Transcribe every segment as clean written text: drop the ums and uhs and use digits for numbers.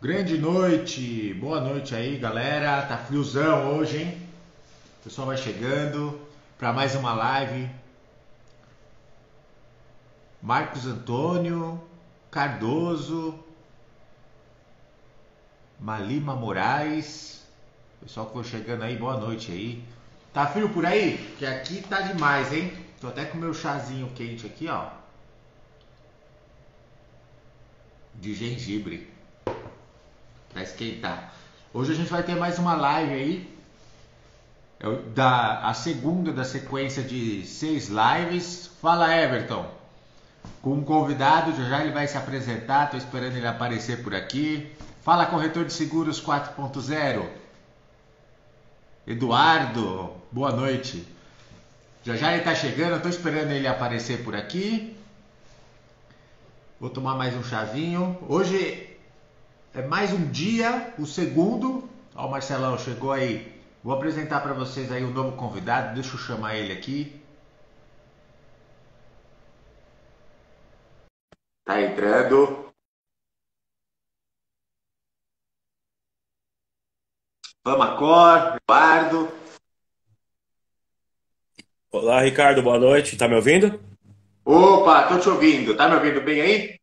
Grande noite, boa noite aí, galera. Tá friozão hoje, hein? O pessoal vai chegando para mais uma live. Marcos Antônio, Cardoso, Malima Moraes. Pessoal que for chegando aí, boa noite aí. Tá frio por aí? Que aqui tá demais, hein? Tô até com meu chazinho quente aqui, ó, de gengibre, pra esquentar. Hoje a gente vai ter mais uma live aí. A segunda da sequência de 6 lives. Fala, Everton, com um convidado, já ele vai se apresentar, estou esperando ele aparecer por aqui. Fala, corretor de seguros 4.0, Eduardo, boa noite. Já ele está chegando, estou esperando ele aparecer por aqui. Vou tomar mais um chazinho. Hoje é mais um dia, o segundo. Ó, o Marcelão chegou aí. Vou apresentar para vocês aí o novo convidado, deixa eu chamar ele aqui. Tá entrando. Famacor, Eduardo. Olá, Ricardo, boa noite. Tá me ouvindo? Opa, tô te ouvindo. Tá me ouvindo bem aí?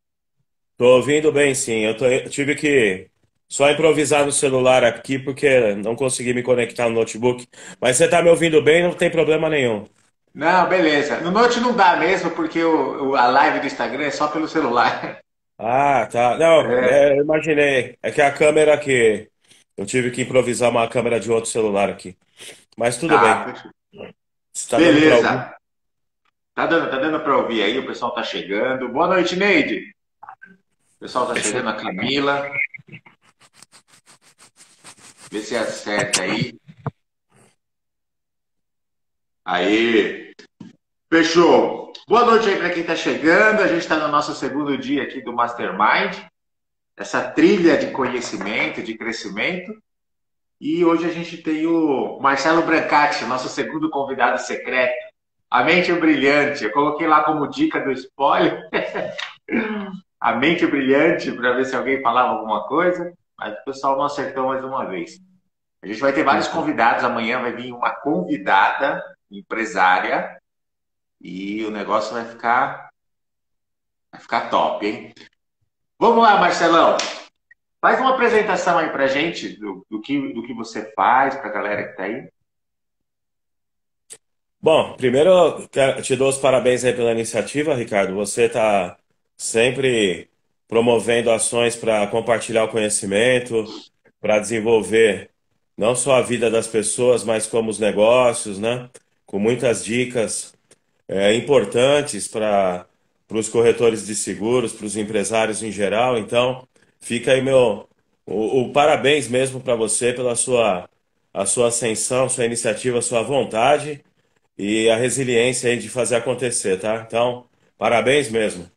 Tô ouvindo bem, sim. Eu tive que só improvisar no celular aqui porque não consegui me conectar no notebook. Mas você tá me ouvindo bem, não tem problema nenhum. Não, beleza. No Note não dá mesmo, porque a live do Instagram é só pelo celular. Ah, tá. Não, É. eu imaginei. É que a câmera aqui. Eu tive que improvisar uma câmera de outro celular aqui. Mas tudo Tá, bem. fechou. Se tá dando pra ouvir. Beleza. Tá dando para ouvir aí, o pessoal tá chegando. Boa noite, Neide. O pessoal tá Deixa eu... chegando, a Camila. Vê se acerta aí. Aí. Fechou. Boa noite aí para quem tá chegando. A gente está no nosso segundo dia aqui do Mastermind, essa trilha de conhecimento, de crescimento. E hoje a gente tem o Marcelo Brancati, nosso segundo convidado secreto. A mente é brilhante. Eu coloquei lá como dica do spoiler. A mente é brilhante, para ver se alguém falava alguma coisa. Mas o pessoal não acertou mais uma vez. A gente vai ter vários convidados. Amanhã vai vir uma convidada empresária. E o negócio vai ficar top, hein? Vamos lá, Marcelão. Faz uma apresentação aí pra gente do que você faz, pra galera que tá aí. Bom, primeiro te dou os parabéns aí pela iniciativa, Ricardo. Você está sempre promovendo ações para compartilhar o conhecimento, para desenvolver não só a vida das pessoas, mas como os negócios, né? Com muitas dicas importantes para os corretores de seguros, para os empresários em geral. Então, fica aí o parabéns mesmo para você pela a sua ascensão, sua iniciativa, sua vontade e a resiliência aí de fazer acontecer, tá? Então, parabéns mesmo.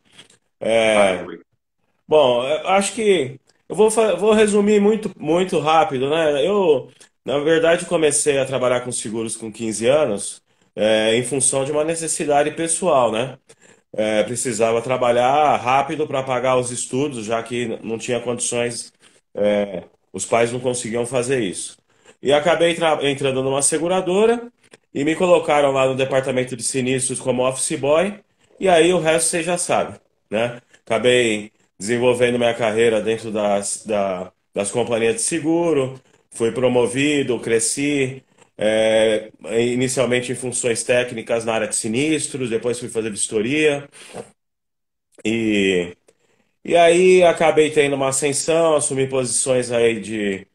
Valeu. Bom, eu acho que vou resumir muito rápido, né? Eu, na verdade, comecei a trabalhar com seguros com 15 anos, em função de uma necessidade pessoal, né? Precisava trabalhar rápido para pagar os estudos, já que não tinha condições, os pais não conseguiam fazer isso. E acabei entrando numa seguradora e me colocaram lá no departamento de sinistros como office boy, e aí o resto você já sabe, né? Acabei desenvolvendo minha carreira dentro das companhias de seguro, fui promovido, cresci, inicialmente em funções técnicas na área de sinistros, depois fui fazer vistoria, e, e aí acabei tendo uma ascensão, assumi posições aí de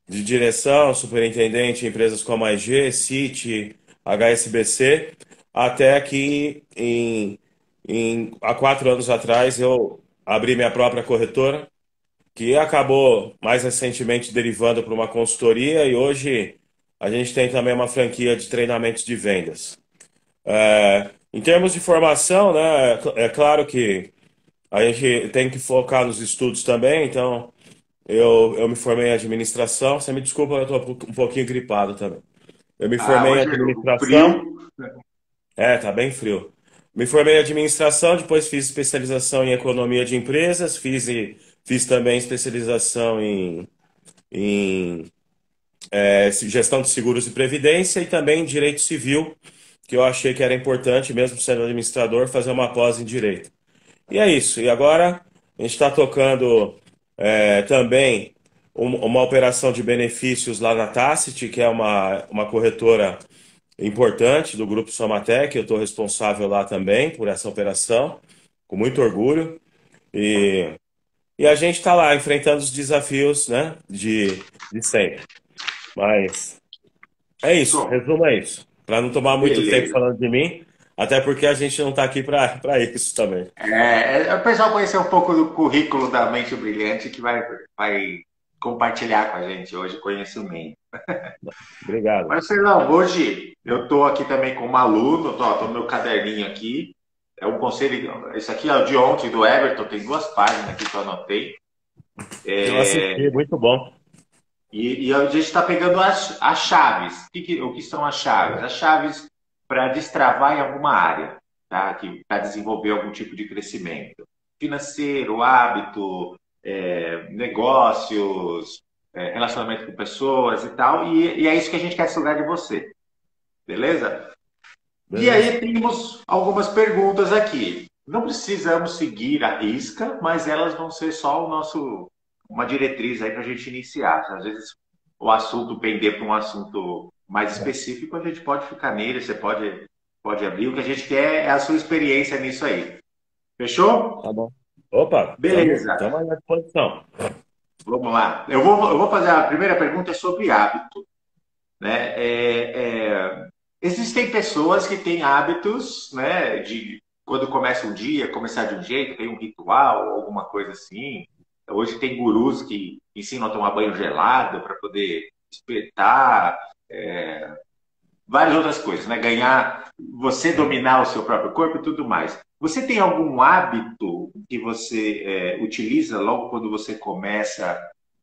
direção, superintendente em empresas como a IG, Citi, HSBC, até que há 4 anos atrás eu abri minha própria corretora, que acabou mais recentemente derivando para uma consultoria e hoje a gente tem também uma franquia de treinamentos de vendas. Em termos de formação, né, é claro que a gente tem que focar nos estudos também, então eu me formei em administração. Você me desculpa, eu estou um pouquinho gripado também. Eu me Ah, formei em hoje o administração. frio. Tá bem frio. Me formei em administração, depois fiz especialização em economia de empresas, fiz também especialização em gestão de seguros e previdência e também em direito civil, que eu achei que era importante, mesmo sendo administrador, fazer uma pós em direito. E é isso. E agora a gente está tocando também uma operação de benefícios lá na Tacit, que é uma corretora importante do Grupo Somatec. Eu estou responsável lá também por essa operação, com muito orgulho. E, e a gente está lá enfrentando os desafios, né, de sempre. Mas é isso, Show. resumo é isso. Para não tomar muito tempo Beleza. falando de mim, até porque a gente não está aqui para isso também. O pessoal conhecer um pouco do currículo da Mente Brilhante que vai compartilhar com a gente hoje conhecimento. Obrigado. Marcelão, hoje eu estou aqui também com um aluno, estou no meu caderninho aqui. É um conselho. Esse aqui é o de ontem do Everton, tem 2 páginas aqui que eu anotei. Eu assisti, muito bom. E a gente está pegando as chaves. O que são as chaves? As chaves para destravar em alguma área, tá? Para desenvolver algum tipo de crescimento financeiro, hábito, negócios, relacionamento com pessoas e tal. E é isso que a gente quer sugar de você, beleza? E Beleza. aí temos algumas perguntas aqui. Não precisamos seguir a risca, mas elas vão ser só uma diretriz aí para a gente iniciar. Às vezes o assunto pender para um assunto mais específico, a gente pode ficar nele, você pode abrir. O que a gente quer é a sua experiência nisso aí. Fechou? Tá bom. Opa, Beleza. tamo aí à disposição. Vamos lá. Eu vou fazer a primeira pergunta é sobre hábito, né? Existem pessoas que têm hábitos, né, de quando começa um dia, começar de um jeito, tem um ritual, alguma coisa assim. Hoje tem gurus que ensinam a tomar banho gelado para poder despertar, várias outras coisas, né? Ganhar, você dominar o seu próprio corpo e tudo mais. Você tem algum hábito que você utiliza logo quando você começa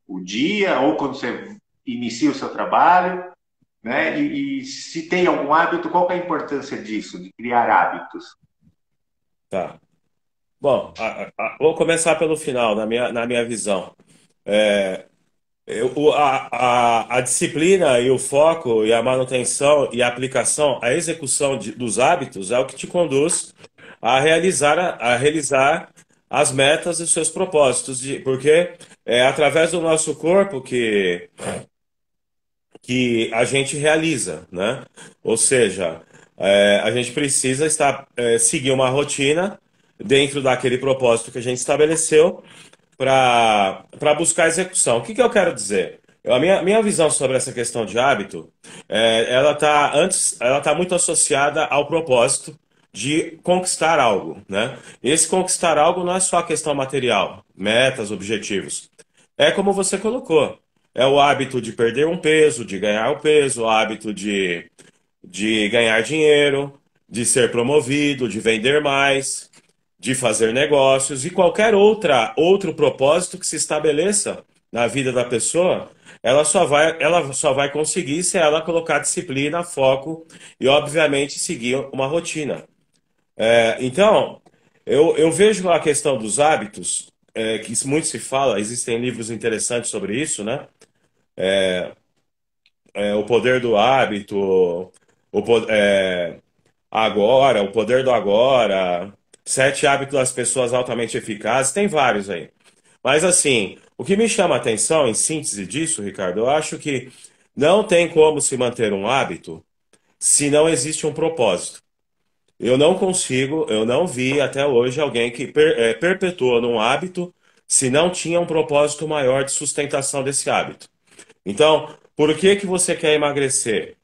o dia ou quando você inicia o seu trabalho? Né? E se tem algum hábito, qual que é a importância disso, de criar hábitos? Tá. Bom, vou começar pelo final, na minha visão. É, a disciplina e o foco e a manutenção e a aplicação, a execução dos hábitos é o que te conduz a realizar as metas e os seus propósitos, porque é através do nosso corpo que a gente realiza, né? Ou seja, a gente precisa seguir uma rotina dentro daquele propósito que a gente estabeleceu para buscar execução. O que eu quero dizer? A minha visão sobre essa questão de hábito, ela tá muito associada ao propósito de conquistar algo, né? Esse conquistar algo não é só a questão material, metas, objetivos. É como você colocou. É o hábito de perder um peso, de ganhar o peso, o hábito de ganhar dinheiro, de ser promovido, de vender mais, de fazer negócios e qualquer outro propósito que se estabeleça na vida da pessoa, ela só vai conseguir se ela colocar disciplina, foco e, obviamente, seguir uma rotina. Então, eu vejo a questão dos hábitos, que muito se fala, existem livros interessantes sobre isso, né? O poder do hábito, agora, o poder do agora, 7 hábitos das pessoas altamente eficazes, tem vários aí. Mas assim, o que me chama a atenção, em síntese disso, Ricardo, eu acho que não tem como se manter um hábito se não existe um propósito. Eu não vi até hoje alguém que perpetuou num hábito se não tinha um propósito maior de sustentação desse hábito. Então, por que você quer emagrecer?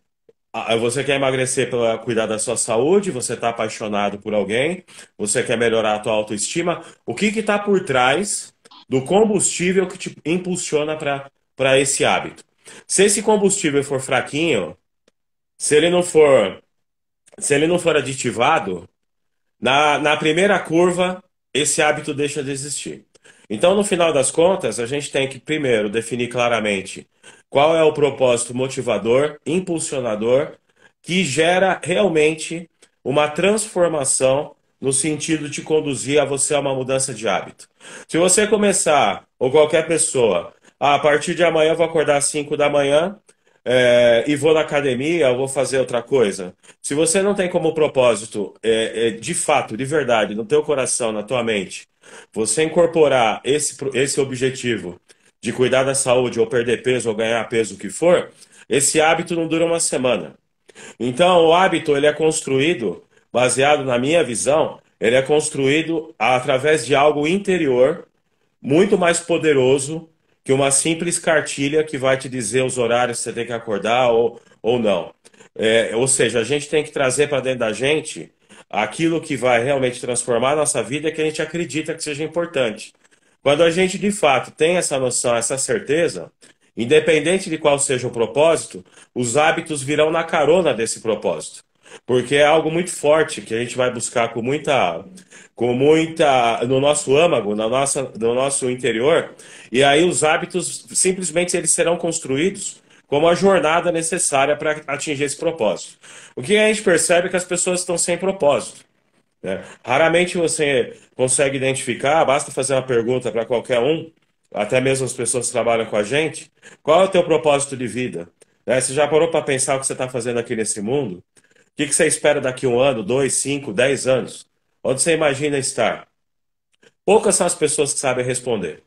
Você quer emagrecer para cuidar da sua saúde, você está apaixonado por alguém, você quer melhorar a tua autoestima. O que está por trás do combustível que te impulsiona para esse hábito? Se esse combustível for fraquinho, se ele não for, se ele não for aditivado, na primeira curva, esse hábito deixa de existir. Então, no final das contas, a gente tem que primeiro definir claramente qual é o propósito motivador, impulsionador, que gera realmente uma transformação no sentido de conduzir a você a uma mudança de hábito. Se você começar, ou qualquer pessoa, a partir de amanhã eu vou acordar às 5 da manhã, e vou na academia, eu vou fazer outra coisa. Se você não tem como propósito, de fato, de verdade, no teu coração, na tua mente, você incorporar esse objetivo de cuidar da saúde, ou perder peso, ou ganhar peso, o que for, esse hábito não dura uma semana. Então, o hábito, ele é construído, baseado na minha visão, ele é construído através de algo interior, muito mais poderoso que uma simples cartilha que vai te dizer os horários que você tem que acordar ou não. Ou seja, a gente tem que trazer para dentro da gente aquilo que vai realmente transformar a nossa vida e que a gente acredita que seja importante. Quando a gente de fato tem essa noção, essa certeza, independente de qual seja o propósito, os hábitos virão na carona desse propósito. Porque é algo muito forte que a gente vai buscar no nosso âmago, no nosso interior, e aí os hábitos simplesmente eles serão construídos como a jornada necessária para atingir esse propósito. O que a gente percebe é que as pessoas estão sem propósito, né? Raramente você consegue identificar, basta fazer uma pergunta para qualquer um, até mesmo as pessoas que trabalham com a gente, qual é o teu propósito de vida? Né? Você já parou para pensar o que você está fazendo aqui nesse mundo? O que você espera daqui a 1 ano, 2, 5, 10 anos? Onde você imagina estar? Poucas são as pessoas que sabem responder.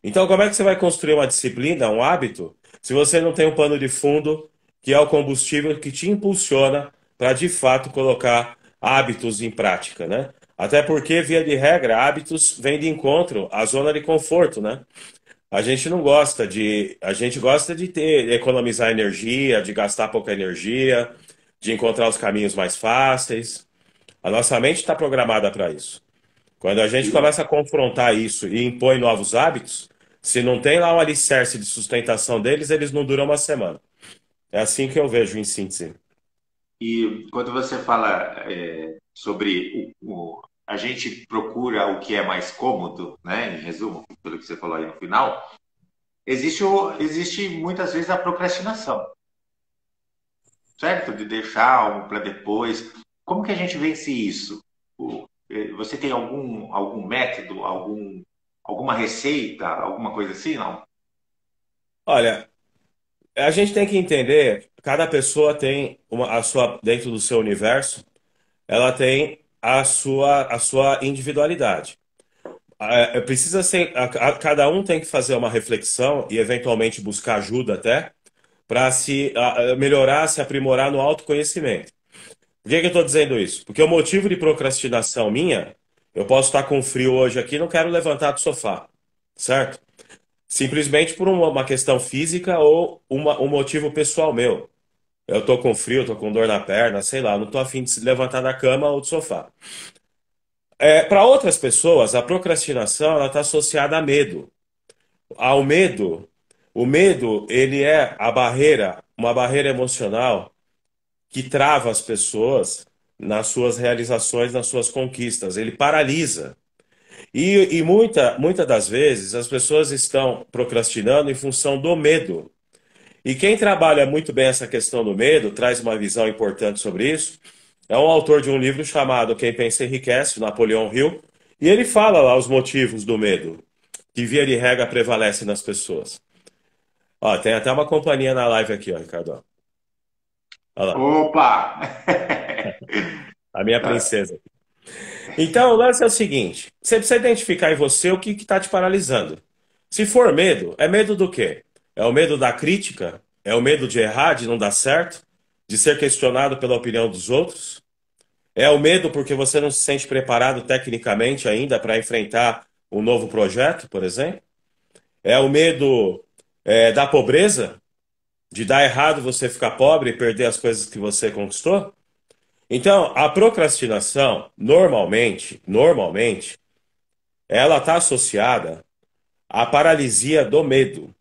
Então, como é que você vai construir uma disciplina, um hábito, se você não tem um pano de fundo que é o combustível que te impulsiona para, de fato, colocar hábitos em prática, né? Até porque, via de regra, hábitos vêm de encontro à zona de conforto, né? A gente gosta de economizar energia, de gastar pouca energia, de encontrar os caminhos mais fáceis. A nossa mente está programada para isso. Quando a gente começa a confrontar isso e impõe novos hábitos, se não tem lá um alicerce de sustentação deles, eles não duram uma semana. É assim que eu vejo em síntese. E quando você fala sobre a gente procura o que é mais cômodo, né? Em resumo, pelo que você falou aí no final, existe muitas vezes a procrastinação, certo? De deixar algo para depois. Como que a gente vence isso? Você tem algum método, alguma receita, alguma coisa assim? Não? Olha, a gente tem que entender, cada pessoa tem a sua, dentro do seu universo, ela tem a sua individualidade. Precisa ser, cada um tem que fazer uma reflexão e eventualmente buscar ajuda até para melhorar, se aprimorar no autoconhecimento. Por que que eu estou dizendo isso? Porque o motivo de procrastinação minha, eu posso estar com frio hoje aqui e não quero levantar do sofá, certo? Simplesmente por uma questão física ou um motivo pessoal meu. Eu estou com frio, estou com dor na perna, sei lá, não estou afim de se levantar da cama ou do sofá. Para outras pessoas, a procrastinação ela está associada a medo. Ao medo, o medo ele é uma barreira emocional que trava as pessoas nas suas realizações, nas suas conquistas. Ele paralisa. E muita das vezes as pessoas estão procrastinando em função do medo. E quem trabalha muito bem essa questão do medo, traz uma visão importante sobre isso, é um autor de um livro chamado Quem Pensa Enriquece, Napoleão Hill, e ele fala lá os motivos do medo, que via de regra prevalece nas pessoas. Ó, tem até uma companhia na live aqui, ó, Ricardo. Olha lá, Opa! a minha princesa. Então, o lance é o seguinte: você precisa identificar em você o que está te paralisando. Se for medo, é medo do quê? É o medo da crítica? É o medo de errar, de não dar certo? De ser questionado pela opinião dos outros? É o medo porque você não se sente preparado tecnicamente ainda para enfrentar um novo projeto, por exemplo? É o medo, da pobreza? De dar errado você ficar pobre e perder as coisas que você conquistou? Então, a procrastinação, normalmente, ela está associada à paralisia do medo.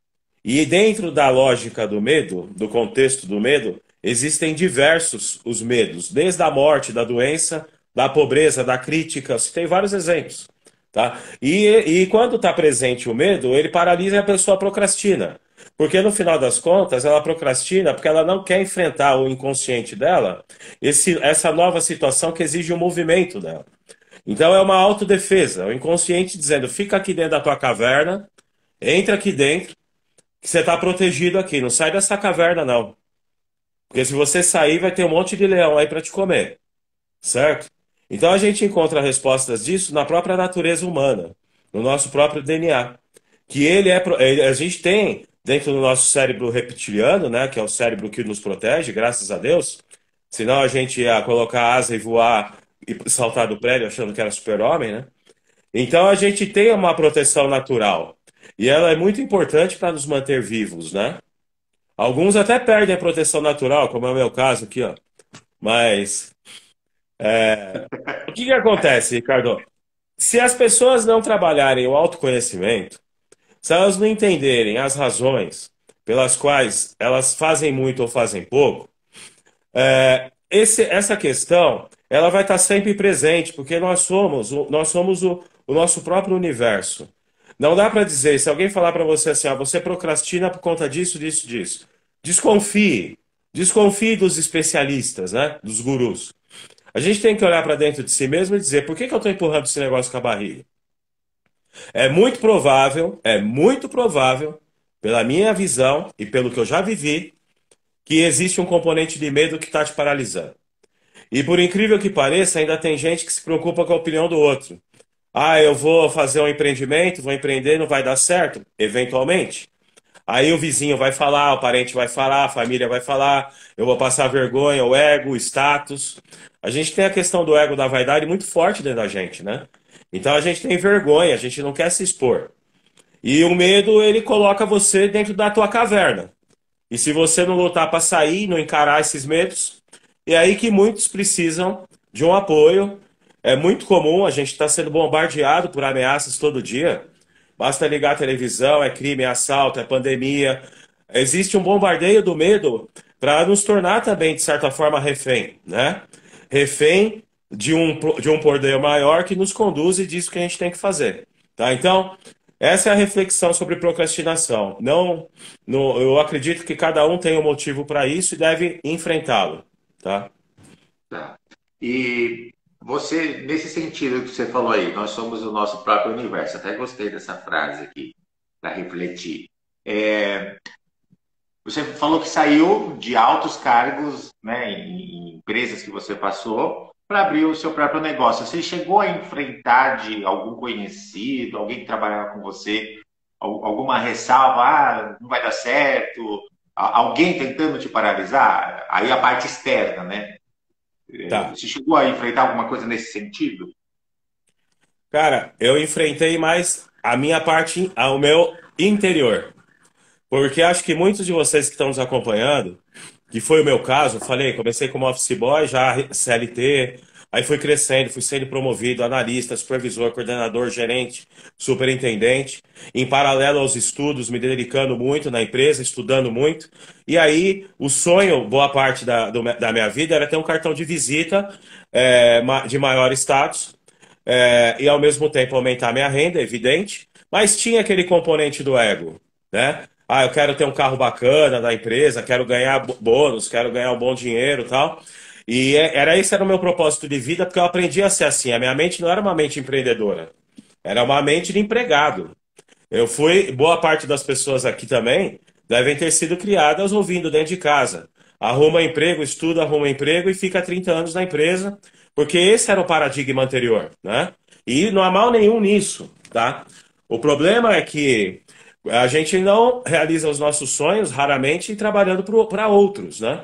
E dentro da lógica do medo, do contexto do medo, existem diversos os medos, desde a morte, da doença, da pobreza, da crítica, tem vários exemplos, tá? E quando está presente o medo, ele paralisa e a pessoa procrastina. Porque no final das contas, ela procrastina porque ela não quer enfrentar o inconsciente dela, essa nova situação que exige um movimento dela. Então é uma autodefesa, o inconsciente dizendo, fica aqui dentro da tua caverna, entra aqui dentro, que você está protegido aqui, não sai dessa caverna não. Porque se você sair, vai ter um monte de leão aí para te comer, certo? Então a gente encontra respostas disso na própria natureza humana, no nosso próprio DNA. Que a gente tem dentro do nosso cérebro reptiliano, né, que é o cérebro que nos protege, graças a Deus. Senão a gente ia colocar asa e voar e saltar do prédio achando que era super-homem, né? Então a gente tem uma proteção natural. E ela é muito importante para nos manter vivos, né? Alguns até perdem a proteção natural, como é o meu caso aqui, ó. Mas o que que acontece, Ricardo? Se as pessoas não trabalharem o autoconhecimento, se elas não entenderem as razões pelas quais elas fazem muito ou fazem pouco, essa questão ela vai estar sempre presente, porque nós somos o nosso próprio universo. Não dá para dizer, se alguém falar para você assim, você procrastina por conta disso, disso, disso. Desconfie. Desconfie dos especialistas, né? Dos gurus. A gente tem que olhar para dentro de si mesmo e dizer, por que que eu estou empurrando esse negócio com a barriga? É muito provável, pela minha visão e pelo que eu já vivi, que existe um componente de medo que está te paralisando. E por incrível que pareça, ainda tem gente que se preocupa com a opinião do outro. Ah, eu vou fazer um empreendimento, vou empreender, não vai dar certo? Eventualmente. Aí o vizinho vai falar, o parente vai falar, a família vai falar, eu vou passar vergonha, o ego, o status. A gente tem a questão do ego, da vaidade muito forte dentro da gente, né? Então a gente tem vergonha, a gente não quer se expor. E o medo, ele coloca você dentro da tua caverna. E se você não lutar para sair, não encarar esses medos, é aí que muitos precisam de um apoio. É muito comum, a gente está sendo bombardeado por ameaças todo dia. Basta ligar a televisão, é crime, é assalto, é pandemia. Existe um bombardeio do medo para nos tornar também, de certa forma, refém, né? Refém de um poder maior que nos conduz e diz o que a gente tem que fazer, tá? Então, essa é a reflexão sobre procrastinação. Eu acredito que cada um tem um motivo para isso e deve enfrentá-lo, tá? Tá. E você, nesse sentido que você falou aí, nós somos o nosso próprio universo. Até gostei dessa frase aqui, para refletir. Você falou que saiu de altos cargos, né, em empresas que você passou, para abrir o seu próprio negócio. Você chegou a enfrentar de algum conhecido, alguém que trabalhava com você, alguma ressalva? Ah, não vai dar certo? Alguém tentando te paralisar? Aí a parte externa, né? Tá. Você chegou a enfrentar alguma coisa nesse sentido? Cara, eu enfrentei mais a minha parte, ao meu interior. Porque acho que muitos de vocês que estão nos acompanhando, que foi o meu caso, eu falei, comecei como office boy, já CLT, aí fui crescendo, fui sendo promovido, analista, supervisor, coordenador, gerente, superintendente, em paralelo aos estudos, me dedicando muito na empresa, estudando muito. E aí, o sonho, boa parte da minha vida, era ter um cartão de visita de maior status, e ao mesmo tempo aumentar minha renda, é evidente, mas tinha aquele componente do ego, né? Ah, eu quero ter um carro bacana da empresa, quero ganhar bônus, quero ganhar um bom dinheiro e tal. E esse era o meu propósito de vida, porque eu aprendi a ser assim. A minha mente não era uma mente empreendedora, era uma mente de empregado. Boa parte das pessoas aqui também devem ter sido criadas ouvindo dentro de casa. Arruma emprego, estuda, arruma emprego e fica 30 anos na empresa, porque esse era o paradigma anterior, né? E não há mal nenhum nisso, tá? O problema é que a gente não realiza os nossos sonhos raramente trabalhando para outros, né?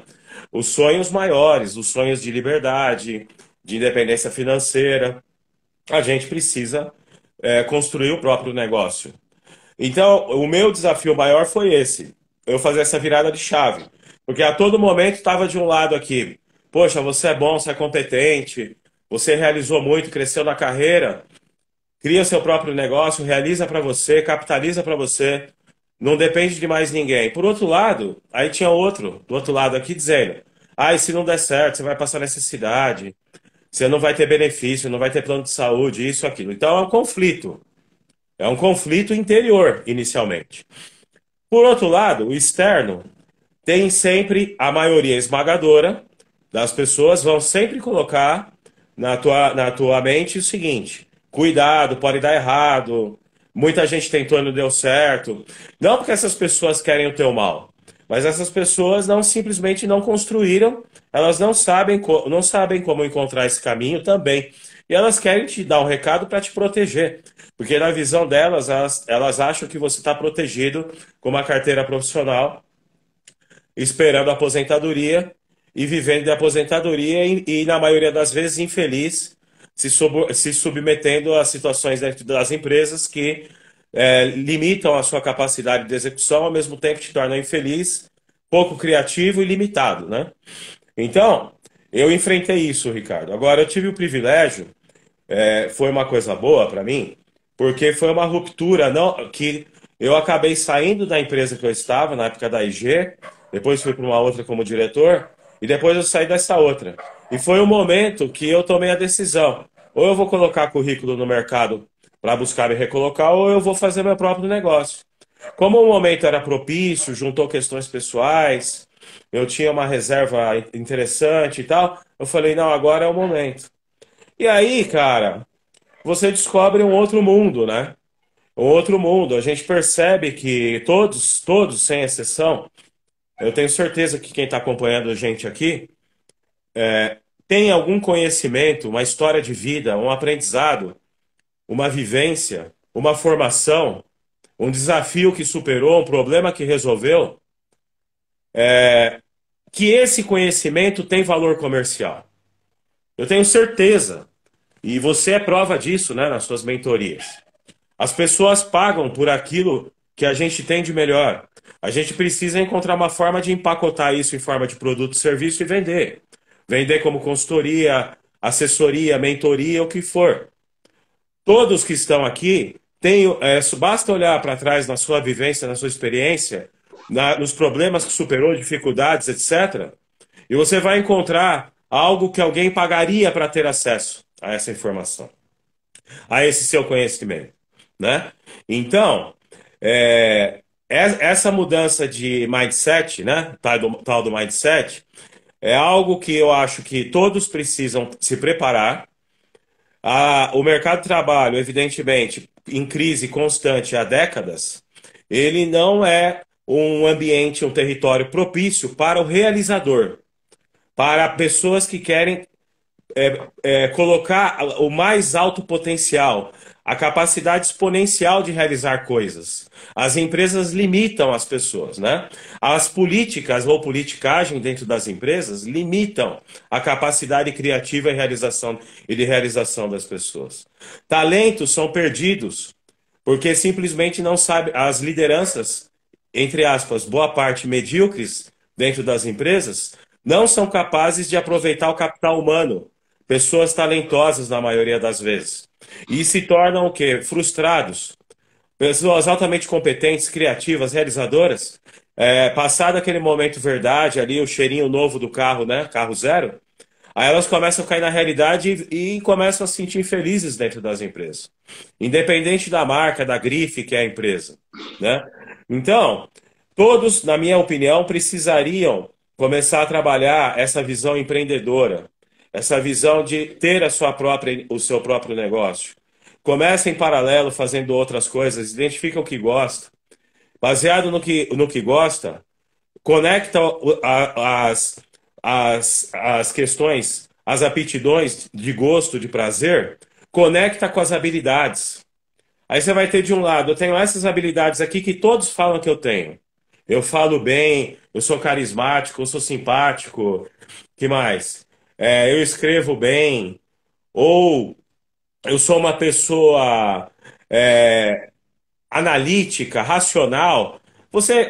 Os sonhos maiores, os sonhos de liberdade, de independência financeira, a gente precisa construir o próprio negócio. Então, o meu desafio maior foi esse, eu fazer essa virada de chave. Porque a todo momento estava de um lado aqui, poxa, você é bom, você é competente, você realizou muito, cresceu na carreira, cria seu próprio negócio, realiza para você, capitaliza para você, não depende de mais ninguém. Por outro lado, aí tinha outro, do outro lado aqui, dizendo, ah, e se não der certo, você vai passar necessidade, você não vai ter benefício, não vai ter plano de saúde, isso, aquilo. Então é um conflito. É um conflito interior, inicialmente. Por outro lado, o externo tem sempre a maioria esmagadora das pessoas vão sempre colocar na tua mente o seguinte: cuidado, pode dar errado. Muita gente tentou e não deu certo. Não porque essas pessoas querem o teu mal, mas essas pessoas não simplesmente não construíram, elas não sabem, não sabem como encontrar esse caminho também. E elas querem te dar um recado para te proteger. Porque na visão delas, elas acham que você está protegido com uma carteira profissional esperando a aposentadoria e vivendo de aposentadoria na maioria das vezes, infeliz, se submetendo a situações dentro das empresas que limitam a sua capacidade de execução, ao mesmo tempo te tornam infeliz, pouco criativo e limitado, né? Então, eu enfrentei isso, Ricardo. Agora, eu tive o privilégio, foi uma coisa boa para mim, porque foi uma ruptura não, que eu acabei saindo da empresa que eu estava, na época da IG, depois fui para uma outra como diretor, e depois eu saí dessa outra. E foi o momento que eu tomei a decisão. Ou eu vou colocar currículo no mercado para buscar me recolocar, ou eu vou fazer meu próprio negócio. Como o momento era propício, juntou questões pessoais, eu tinha uma reserva interessante e tal, eu falei, não, agora é o momento. E aí, cara, você descobre um outro mundo, né? Um outro mundo. A gente percebe que todos, sem exceção, eu tenho certeza que quem está acompanhando a gente aqui tem algum conhecimento, uma história de vida, um aprendizado, uma vivência, uma formação, um desafio que superou, um problema que resolveu, que esse conhecimento tem valor comercial. Eu tenho certeza. E você é prova disso, né, nas suas mentorias. As pessoas pagam por aquilo que a gente tem de melhor. A gente precisa encontrar uma forma de empacotar isso em forma de produto, serviço e vender. Vender como consultoria, assessoria, mentoria, o que for. Todos que estão aqui têm, basta olhar para trás na sua vivência, na sua experiência, nos problemas que superou, dificuldades, etc. E você vai encontrar algo que alguém pagaria para ter acesso a essa informação, a esse seu conhecimento, né? Então, essa mudança de mindset, né? Tal do mindset, é algo que eu acho que todos precisam se preparar. O mercado de trabalho, evidentemente, em crise constante há décadas, ele não é um ambiente, um território propício para o realizador, para pessoas que querem colocar o mais alto potencial, a capacidade exponencial de realizar coisas. As empresas limitam as pessoas, né? As políticas ou politicagem dentro das empresas limitam a capacidade criativa e de realização das pessoas. Talentos são perdidos porque simplesmente não sabe as lideranças, entre aspas, boa parte medíocres dentro das empresas, não são capazes de aproveitar o capital humano, pessoas talentosas na maioria das vezes. E se tornam o quê? Frustrados. Pessoas altamente competentes, criativas, realizadoras, passado aquele momento verdade ali, o cheirinho novo do carro, né? Carro zero, aí elas começam a cair na realidade e começam a se sentir infelizes dentro das empresas. Independente da marca, da grife que é a empresa, né? Então, todos, na minha opinião, precisariam começar a trabalhar essa visão empreendedora, essa visão de ter o seu próprio negócio. Começa em paralelo fazendo outras coisas, identifica o que gosta. Baseado no que gosta, conecta as questões, as aptidões de gosto, de prazer, conecta com as habilidades. Aí você vai ter de um lado, eu tenho essas habilidades aqui que todos falam que eu tenho. Eu falo bem, eu sou carismático, eu sou simpático, que mais? Eu escrevo bem, ou eu sou uma pessoa analítica, racional.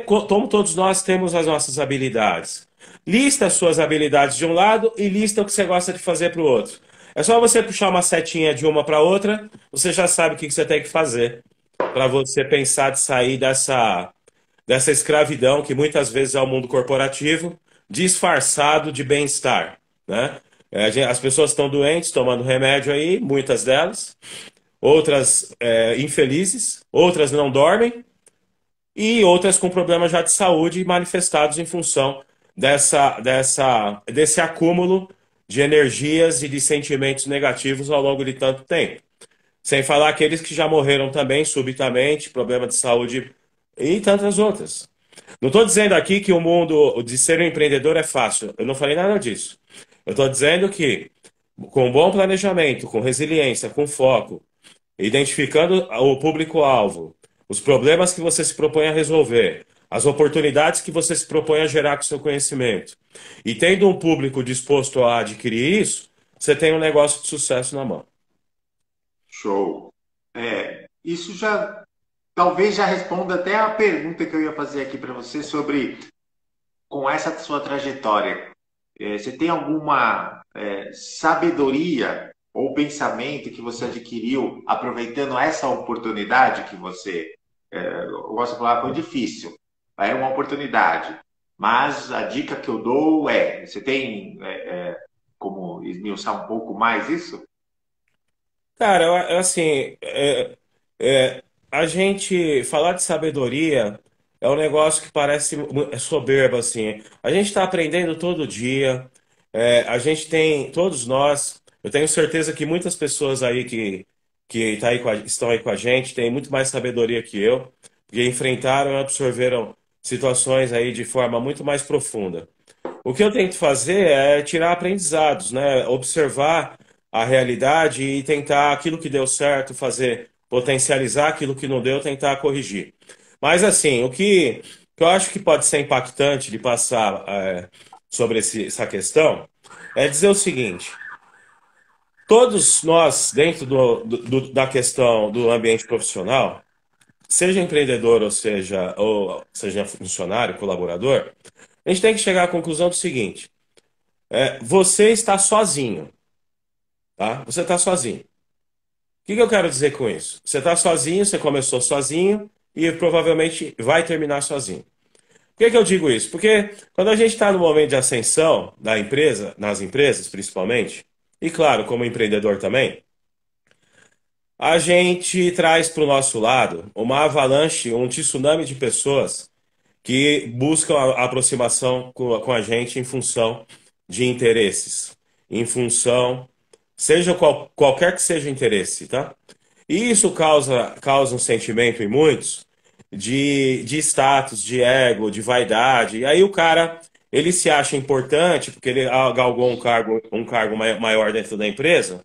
Como todos nós temos as nossas habilidades. Lista as suas habilidades de um lado e lista o que você gosta de fazer para o outro. É só você puxar uma setinha de uma para outra, você já sabe o que você tem que fazer para você pensar de sair dessa escravidão que muitas vezes é o mundo corporativo, disfarçado de bem-estar, né? As pessoas estão doentes, tomando remédio aí, muitas delas, outras infelizes, outras não dormem e outras com problemas já de saúde manifestados em função desse acúmulo de energias e de sentimentos negativos ao longo de tanto tempo. Sem falar aqueles que já morreram também subitamente, problema de saúde e tantas outras. Não estou dizendo aqui que o mundo de ser um empreendedor é fácil. Eu não falei nada disso. Eu estou dizendo que, com bom planejamento, com resiliência, com foco, identificando o público-alvo, os problemas que você se propõe a resolver, as oportunidades que você se propõe a gerar com seu conhecimento, e tendo um público disposto a adquirir isso, você tem um negócio de sucesso na mão. Show. Isso já talvez já responda até a pergunta que eu ia fazer aqui para você sobre com essa sua trajetória. Você tem alguma sabedoria ou pensamento que você adquiriu aproveitando essa oportunidade que você, eu gosto de falar, foi difícil, é uma oportunidade, mas a dica que eu dou você tem como esmiuçar um pouco mais isso? Cara, assim, a gente falar de sabedoria é um negócio que parece soberbo, assim. A gente está aprendendo todo dia, a gente tem, todos nós, eu tenho certeza que muitas pessoas aí que tá aí estão aí com a gente têm muito mais sabedoria que eu, porque enfrentaram e absorveram situações aí de forma muito mais profunda. O que eu tento fazer é tirar aprendizados, né? Observar a realidade e tentar aquilo que deu certo, fazer, potencializar aquilo que não deu, tentar corrigir. Mas assim, que eu acho que pode ser impactante de passar sobre essa questão é dizer o seguinte: todos nós, dentro da questão do ambiente profissional, seja empreendedor ou seja funcionário, colaborador, a gente tem que chegar à conclusão do seguinte: você está sozinho, tá? Você está sozinho. O que eu quero dizer com isso? Você está sozinho, você começou sozinho e provavelmente vai terminar sozinho. Por que eu digo isso? Porque quando a gente está no momento de ascensão da empresa, nas empresas principalmente, e claro, como empreendedor também, a gente traz para o nosso lado uma avalanche, um tsunami de pessoas que buscam a aproximação com a gente em função de interesses, em função, seja qualquer que seja o interesse, tá? E isso causa um sentimento em muitos de status, de ego, de vaidade. E aí o cara, ele se acha importante porque ele galgou um cargo maior dentro da empresa,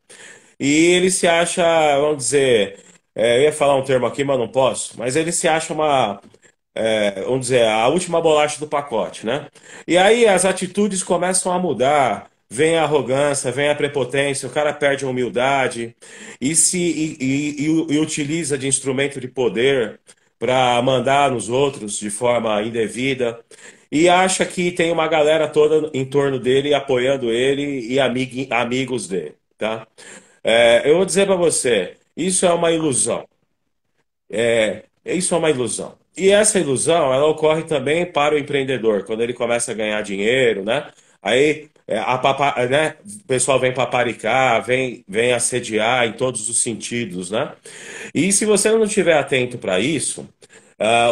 e ele se acha, vamos dizer, eu ia falar um termo aqui, mas não posso, mas ele se acha vamos dizer, a última bolacha do pacote, né? E aí as atitudes começam a mudar, vem a arrogância, vem a prepotência, o cara perde a humildade e utiliza de instrumento de poder para mandar nos outros de forma indevida e acha que tem uma galera toda em torno dele, apoiando ele e amigos dele, tá? Eu vou dizer para você, isso é uma ilusão. Isso é uma ilusão. E essa ilusão, ela ocorre também para o empreendedor, quando ele começa a ganhar dinheiro, né? Aí né? O pessoal vem paparicar, vem assediar em todos os sentidos, né? E se você não estiver atento para isso,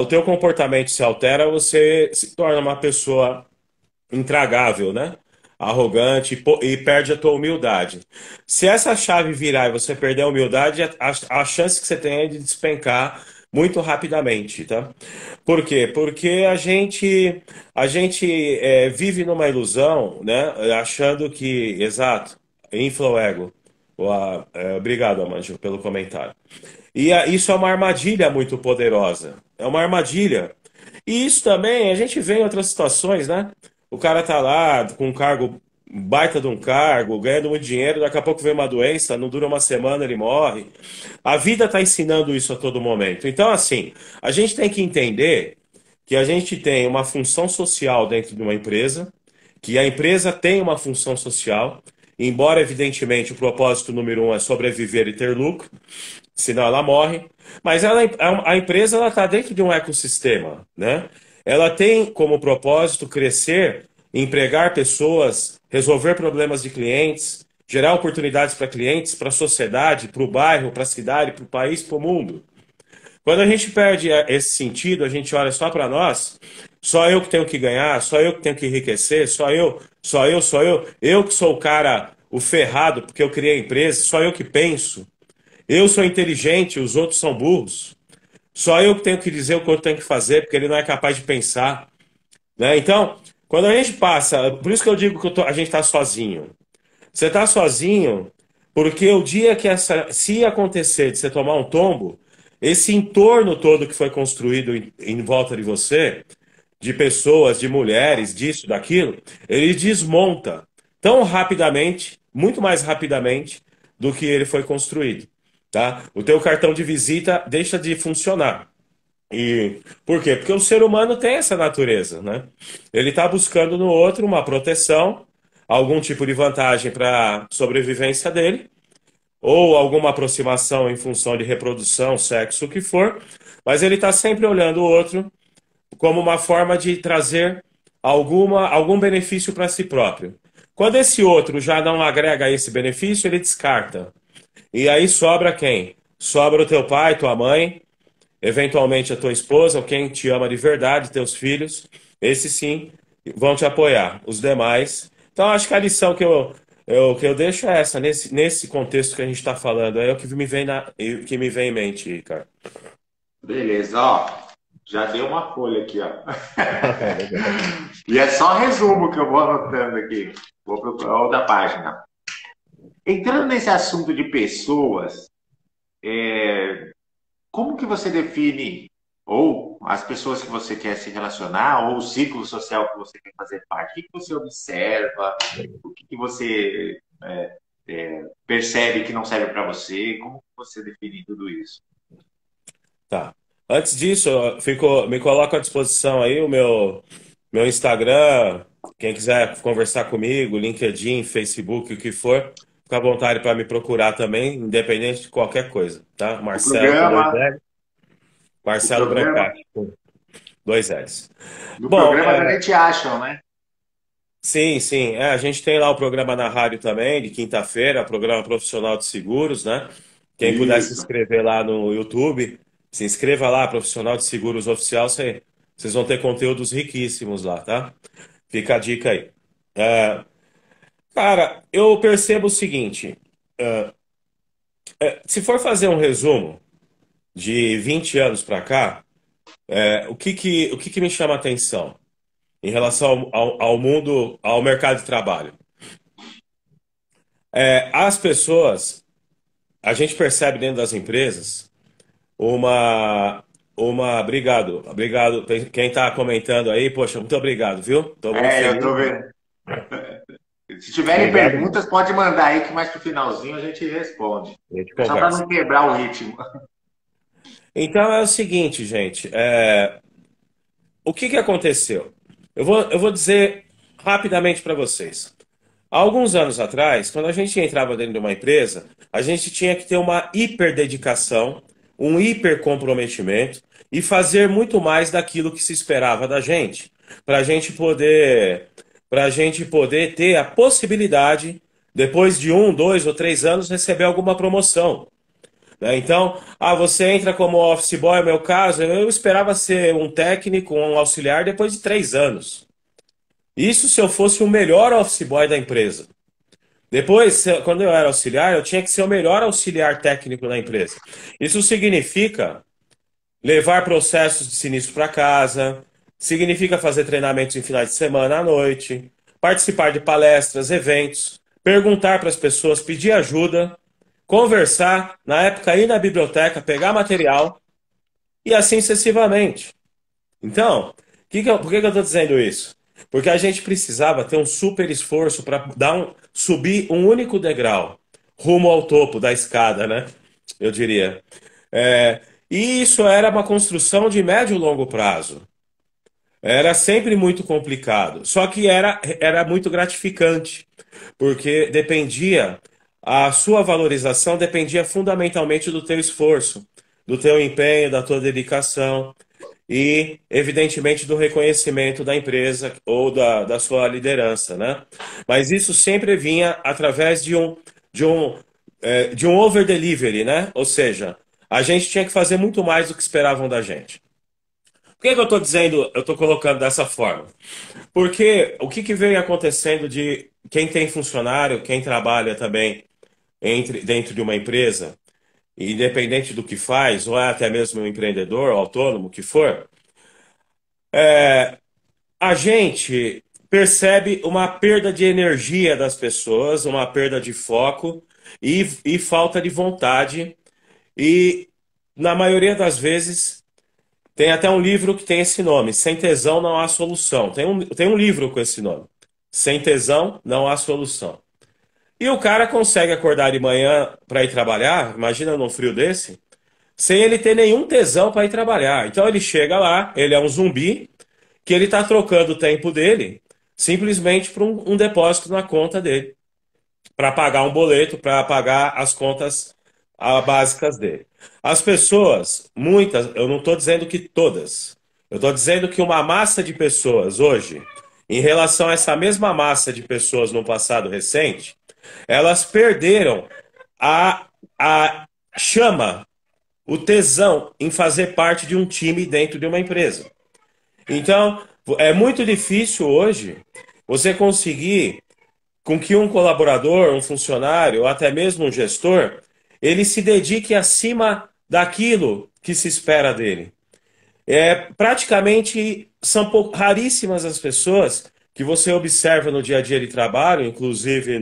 o teu comportamento se altera, você se torna uma pessoa intragável, né? Arrogante e perde a tua humildade. Se essa chave virar e você perder a humildade, a chance que você tem é de despencar muito rapidamente, tá? Por quê? Porque a gente vive numa ilusão, né? Achando que, exato, infla o ego. Obrigado, Amandio, pelo comentário. E isso é uma armadilha muito poderosa. É uma armadilha. E isso também a gente vê em outras situações, né? O cara tá lá com um cargo, um baita de um cargo, ganhando muito dinheiro, daqui a pouco vem uma doença, não dura uma semana, ele morre. A vida está ensinando isso a todo momento. Então, assim, a gente tem que entender que a gente tem uma função social dentro de uma empresa, que a empresa tem uma função social, embora, evidentemente, o propósito número um é sobreviver e ter lucro, senão ela morre. Mas a empresa ela está dentro de um ecossistema, né? Ela tem como propósito crescer, empregar pessoas, resolver problemas de clientes, gerar oportunidades para clientes, para a sociedade, para o bairro, para a cidade, para o país, para o mundo. Quando a gente perde esse sentido, a gente olha só para nós, Só eu que tenho que ganhar, só eu que tenho que enriquecer, só eu que sou o cara, o ferrado, porque eu criei a empresa, só eu que penso. Eu sou inteligente, os outros são burros. Só eu que tenho que dizer o que eu tenho que fazer, porque ele não é capaz de pensar, né? Então, quando a gente passa, por isso que eu digo que a gente está sozinho. Você está sozinho porque o dia que se acontecer de você tomar um tombo, esse entorno todo que foi construído em volta de você, de pessoas, de mulheres, disso, daquilo, ele desmonta tão rapidamente, muito mais rapidamente do que ele foi construído, tá? O teu cartão de visita deixa de funcionar. E por quê? Porque o ser humano tem essa natureza, né? Ele está buscando no outro uma proteção, algum tipo de vantagem para a sobrevivência dele, ou alguma aproximação em função de reprodução, sexo, o que for, mas ele está sempre olhando o outro como uma forma de trazer algum benefício para si próprio. Quando esse outro já não agrega esse benefício, ele descarta. E aí sobra quem? Sobra o teu pai, tua mãe, eventualmente a tua esposa, ou quem te ama de verdade, teus filhos. Esses sim vão te apoiar. Os demais. Então, acho que a lição que eu deixo é essa, nesse contexto que a gente está falando. É o que que me vem em mente, Ricardo. Beleza, ó. Já deu uma folha aqui, ó. E é só resumo que eu vou anotando aqui. Vou para outra página. Entrando nesse assunto de pessoas, como que você define, ou as pessoas que você quer se relacionar, ou o círculo social que você quer fazer parte? O que que você observa? O que que você percebe que não serve para você? Como que você define tudo isso? Tá. Antes disso, me coloco à disposição aí meu Instagram, quem quiser conversar comigo, LinkedIn, Facebook, o que for, fica à vontade para me procurar também, independente de qualquer coisa, tá? O Marcelo com dois programa, L, o Marcelo programa, Brancati com dois L's. no Bom, programa também te acham, né? sim, sim, a gente tem lá o programa na rádio também, de quinta-feira, programa profissional de seguros, né? Quem puder se Isso. inscrever lá no YouTube, se inscreva lá, Profissional de Seguros Oficial, vocês vão ter conteúdos riquíssimos lá, tá? Fica a dica aí. É, cara, eu percebo o seguinte: se for fazer um resumo de 20 anos para cá, o que que me chama a atenção em relação ao mundo, ao mercado de trabalho? As pessoas, a gente percebe dentro das empresas uma, obrigado, quem está comentando aí, poxa, muito obrigado, viu? Estou muito Eu feliz. tô vendo. Se tiverem Obrigado mesmo. perguntas, pode mandar aí que mais pro finalzinho a gente responde. A gente É só para conversa. não quebrar o ritmo. Então é o seguinte, gente, o que que aconteceu? Eu vou dizer rapidamente para vocês. Há alguns anos atrás, quando a gente entrava dentro de uma empresa, a gente tinha que ter uma hiperdedicação, um hiper comprometimento e fazer muito mais daquilo que se esperava da gente, para a gente poder, para gente poder ter a possibilidade, depois de 1, 2 ou 3 anos, receber alguma promoção, né? Então, você entra como office boy, no meu caso, eu esperava ser um técnico, um auxiliar depois de 3 anos. Isso se eu fosse o melhor office boy da empresa. Depois, quando eu era auxiliar, eu tinha que ser o melhor auxiliar técnico da empresa. Isso significa levar processos de sinistro para casa, significa fazer treinamentos em finais de semana à noite, participar de palestras, eventos, perguntar para as pessoas, pedir ajuda, conversar, na época ir na biblioteca, pegar material e assim sucessivamente. Então, por que que eu estou dizendo isso? Porque a gente precisava ter um super esforço para subir um único degrau rumo ao topo da escada, né? Eu diria. É, e isso era uma construção de médio e longo prazo. Era sempre muito complicado. Só que era muito gratificante, porque a sua valorização dependia fundamentalmente do teu esforço, do teu empenho, da tua dedicação e, evidentemente, do reconhecimento da empresa ou da sua liderança, né? Mas isso sempre vinha através de um over-delivery, né? Ou seja, a gente tinha que fazer muito mais do que esperavam da gente. Por que que eu estou dizendo, eu estou colocando dessa forma? Porque o que vem acontecendo de quem tem funcionário, quem trabalha também dentro de uma empresa, independente do que faz, ou é até mesmo um empreendedor, autônomo, o que for, a gente percebe uma perda de energia das pessoas, uma perda de foco e falta de vontade. E, na maioria das vezes, tem até um livro que tem esse nome: Sem tesão não há solução. Tem um livro com esse nome: Sem tesão não há solução. E o cara consegue acordar de manhã para ir trabalhar, imagina num frio desse, sem ele ter nenhum tesão para ir trabalhar. Então ele chega lá, ele é um zumbi, que ele está trocando o tempo dele simplesmente por um depósito na conta dele, para pagar um boleto, para pagar as contas básicas dele. As pessoas, muitas, eu não estou dizendo que todas, eu estou dizendo que uma massa de pessoas hoje, em relação a essa mesma massa de pessoas no passado recente, elas perderam a chama, o tesão em fazer parte de um time dentro de uma empresa. Então, é muito difícil hoje você conseguir com que um colaborador, um funcionário, ou até mesmo um gestor, ele se dedique acima daquilo que se espera dele. Praticamente são raríssimas as pessoas que você observa no dia a dia de trabalho, inclusive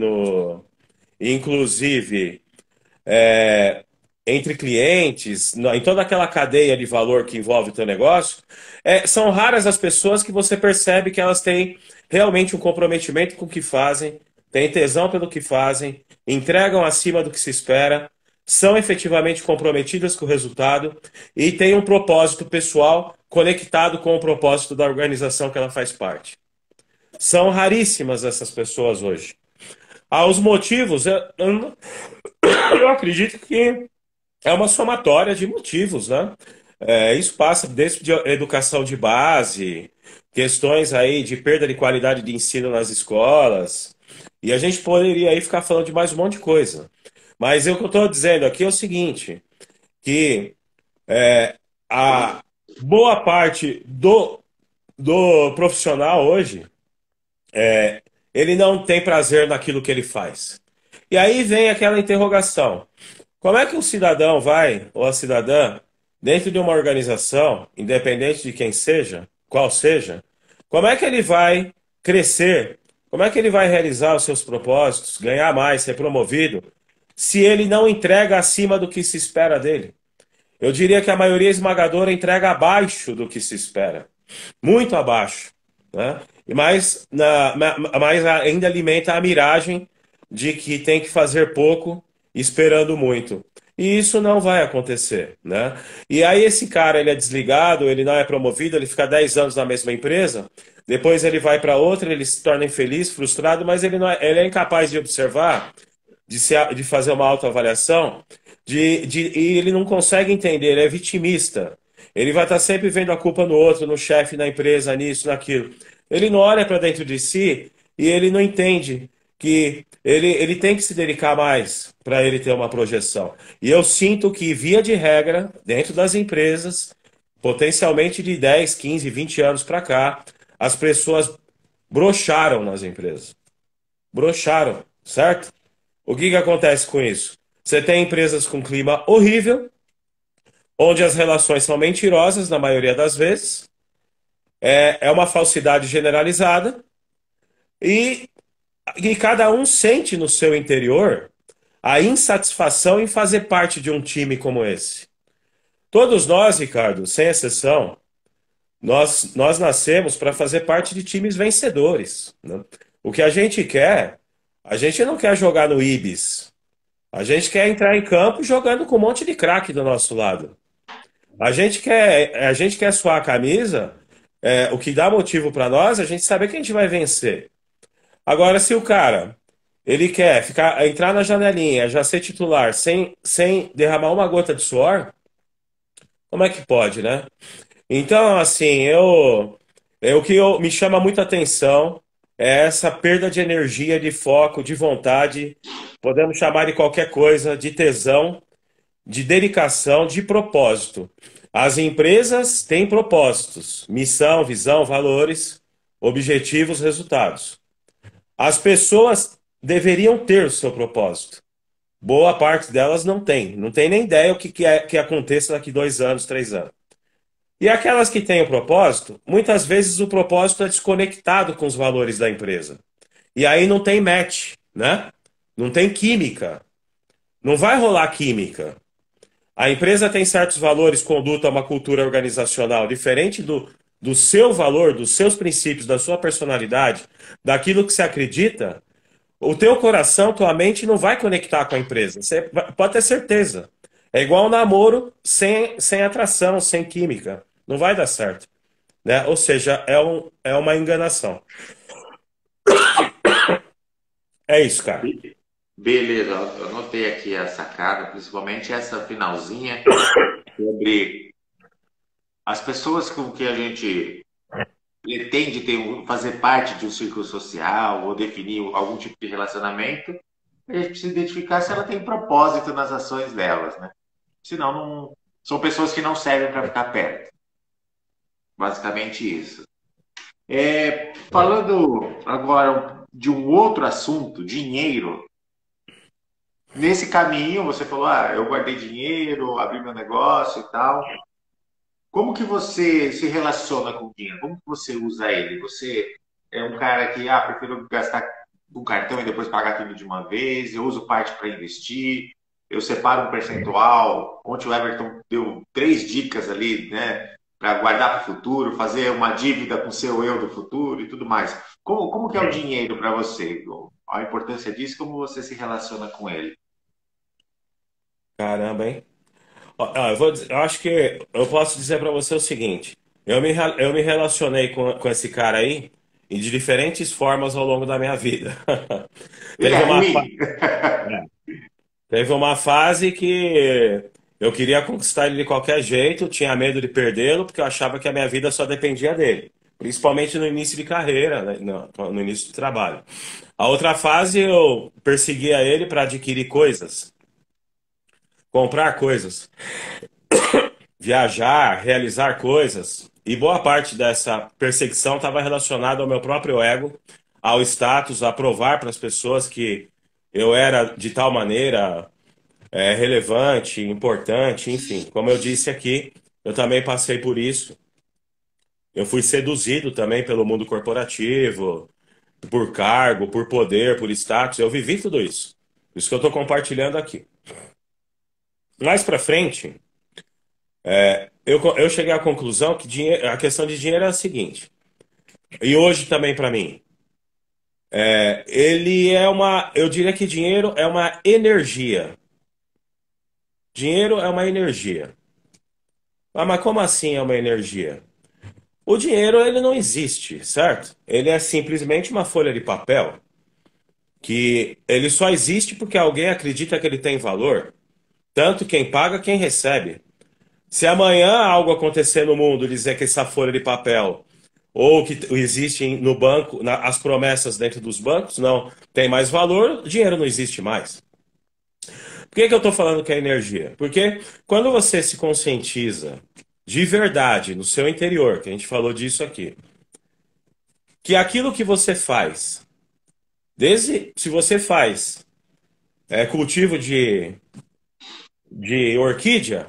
entre clientes, em toda aquela cadeia de valor que envolve o teu negócio, são raras as pessoas que você percebe que elas têm realmente um comprometimento com o que fazem, têm tesão pelo que fazem, entregam acima do que se espera, são efetivamente comprometidas com o resultado e têm um propósito pessoal conectado com o propósito da organização que ela faz parte. São raríssimas essas pessoas hoje. Os motivos, eu acredito que é uma somatória de motivos, né? Isso passa desde educação de base, questões aí de perda de qualidade de ensino nas escolas, e a gente poderia aí ficar falando de mais um monte de coisa. Mas o que eu estou dizendo aqui é o seguinte, que a boa parte do profissional hoje, ele não tem prazer naquilo que ele faz. E aí vem aquela interrogação. Como é que um cidadão vai, ou a cidadã, dentro de uma organização, independente de quem seja, qual seja, como é que ele vai crescer? Como é que ele vai realizar os seus propósitos, ganhar mais, ser promovido, se ele não entrega acima do que se espera dele? Eu diria que a maioria esmagadora entrega abaixo do que se espera, muito abaixo, né? Mas ainda alimenta a miragem de que tem que fazer pouco esperando muito. E isso não vai acontecer, né? E aí esse cara, ele é desligado, ele não é promovido, ele fica 10 anos na mesma empresa, depois ele vai para outra, ele se torna infeliz, frustrado, mas ele é incapaz de observar, de fazer uma autoavaliação, e ele não consegue entender, ele é vitimista. Ele vai estar sempre vendo a culpa no outro, no chefe, na empresa, nisso, naquilo. Ele não olha para dentro de si e ele não entende que ele tem que se dedicar mais para ele ter uma projeção. E eu sinto que, via de regra, dentro das empresas, potencialmente de 10, 15, 20 anos para cá, as pessoas broxaram nas empresas. Broxaram, certo? O que acontece com isso? Você tem empresas com clima horrível, onde as relações são mentirosas na maioria das vezes, é uma falsidade generalizada, e cada um sente no seu interior a insatisfação em fazer parte de um time como esse. Todos nós, Ricardo, sem exceção, nós nascemos para fazer parte de times vencedores, né? O que a gente não quer jogar no Ibis. A gente quer entrar em campo jogando com um monte de craque do nosso lado. A gente quer suar a camisa, o que dá motivo para nós, a gente saber que a gente vai vencer. Agora, se o cara ele quer entrar na janelinha, já ser titular, sem derramar uma gota de suor, como é que pode, né? Então, assim, o que me chama muita atenção é essa perda de energia, de foco, de vontade, podemos chamar de qualquer coisa, de tesão, de dedicação, de propósito. As empresas têm propósitos, missão, visão, valores, objetivos, resultados. As pessoas deveriam ter o seu propósito. Boa parte delas não tem. Não tem nem ideia o que é que aconteça daqui 2 anos, 3 anos. E aquelas que têm o propósito, muitas vezes o propósito é desconectado com os valores da empresa. E aí não tem match, né? Não tem química. Não vai rolar química. A empresa tem certos valores, conduta, uma cultura organizacional diferente do seu valor, dos seus princípios, da sua personalidade, daquilo que você acredita. O teu coração, tua mente não vai conectar com a empresa. Pode ter certeza. É igual um namoro sem atração, sem química. Não vai dar certo, né? Ou seja, é uma enganação. É isso, cara. Beleza, eu anotei aqui a sacada, principalmente essa finalzinha sobre as pessoas com que a gente pretende fazer parte de um círculo social ou definir algum tipo de relacionamento, a gente precisa identificar se ela tem propósito nas ações delas, né? Senão, não, são pessoas que não servem para ficar perto. Basicamente isso. Falando agora de um outro assunto, dinheiro. Nesse caminho, você falou, eu guardei dinheiro, abri meu negócio e tal. Como que você se relaciona com o dinheiro? Como que você usa ele? Você é um cara que, prefiro gastar com cartão e depois pagar tudo de uma vez, eu uso parte para investir, eu separo um percentual. Ontem o Everton deu 3 dicas ali, né, para guardar para o futuro, fazer uma dívida com o seu eu do futuro e tudo mais. Como que é o dinheiro para você? A importância disso, como você se relaciona com ele? Caramba, hein? Eu acho que eu posso dizer para você o seguinte: eu me relacionei com esse cara aí e de diferentes formas ao longo da minha vida. Ele Teve é uma, ruim? teve uma fase que eu queria conquistar ele de qualquer jeito, tinha medo de perdê-lo, porque eu achava que a minha vida só dependia dele. Principalmente no início de carreira, né? No início do trabalho. A outra fase eu perseguia ele para adquirir coisas, comprar coisas, viajar, realizar coisas. E boa parte dessa perseguição estava relacionada ao meu próprio ego, ao status, a provar para as pessoas que eu era de tal maneira relevante, importante, enfim. Como eu disse aqui, eu também passei por isso. Eu fui seduzido também pelo mundo corporativo, por cargo, por poder, por status. Eu vivi tudo isso. Isso que eu estou compartilhando aqui. Mais para frente, eu cheguei à conclusão que a questão de dinheiro é a seguinte. E hoje também para mim, eu diria que dinheiro é uma energia. Dinheiro é uma energia. Mas como assim é uma energia? O dinheiro ele não existe, certo? Ele é simplesmente uma folha de papel que ele só existe porque alguém acredita que ele tem valor, tanto quem paga, quem recebe. Se amanhã algo acontecer no mundo, dizer que essa folha de papel ou que existe no banco, as promessas dentro dos bancos, não tem mais valor, o dinheiro não existe mais. Por que eu estou falando que é energia? Porque quando você se conscientiza de verdade no seu interior, que a gente falou disso aqui, que aquilo que você faz, desde se você faz cultivo de orquídea,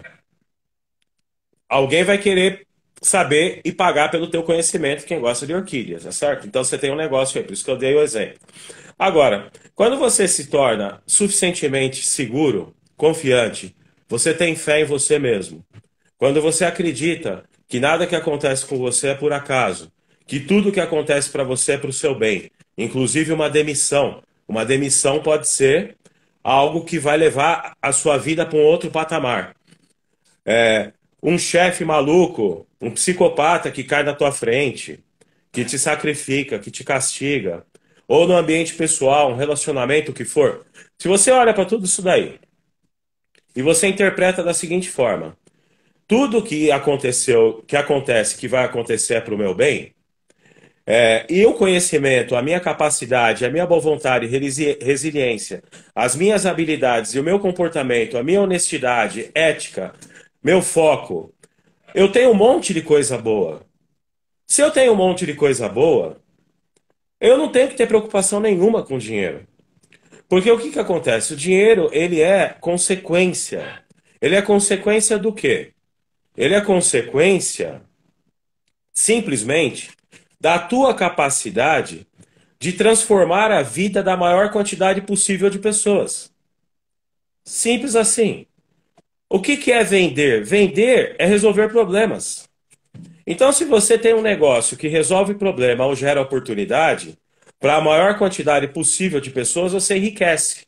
alguém vai querer saber e pagar pelo teu conhecimento quem gosta de orquídeas, tá certo? Então você tem um negócio aí, por isso que eu dei o exemplo. Agora, quando você se torna suficientemente seguro, confiante, você tem fé em você mesmo. Quando você acredita que nada que acontece com você é por acaso, que tudo que acontece para você é para o seu bem, inclusive uma demissão. Uma demissão pode ser algo que vai levar a sua vida para um outro patamar. Um chefe maluco, um psicopata que cai na tua frente, que te sacrifica, que te castiga, ou no ambiente pessoal, um relacionamento, o que for. Se você olha para tudo isso daí e você interpreta da seguinte forma: tudo que aconteceu, que acontece, que vai acontecer é para o meu bem, e o conhecimento, a minha capacidade, a minha boa vontade, resiliência, as minhas habilidades e o meu comportamento, a minha honestidade, ética, meu foco, Eu tenho um monte de coisa boa. Se eu tenho um monte de coisa boa, eu não tenho que ter preocupação nenhuma com dinheiro. Porque o que que acontece? O dinheiro, ele é consequência. Ele é consequência do quê? Ele é consequência, simplesmente, da tua capacidade de transformar a vida da maior quantidade possível de pessoas. Simples assim. O que que é vender? Vender é resolver problemas. Então, se você tem um negócio que resolve problema ou gera oportunidade para a maior quantidade possível de pessoas, você enriquece.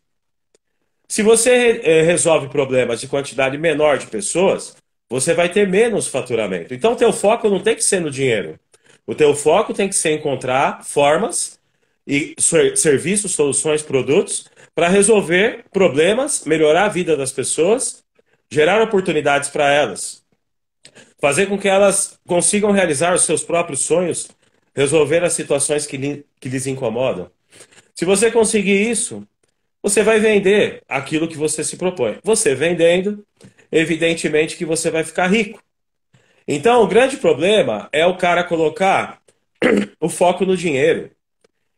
Se você resolve problemas de quantidade menor de pessoas, você vai ter menos faturamento. Então, o teu foco não tem que ser no dinheiro. O teu foco tem que ser encontrar formas e serviços, soluções, produtos para resolver problemas, melhorar a vida das pessoas, gerar oportunidades para elas, fazer com que elas consigam realizar os seus próprios sonhos, resolver as situações que lhes incomodam. Se você conseguir isso, você vai vender aquilo que você se propõe. Você vendendo, evidentemente que você vai ficar rico. Então, o grande problema é o cara colocar o foco no dinheiro.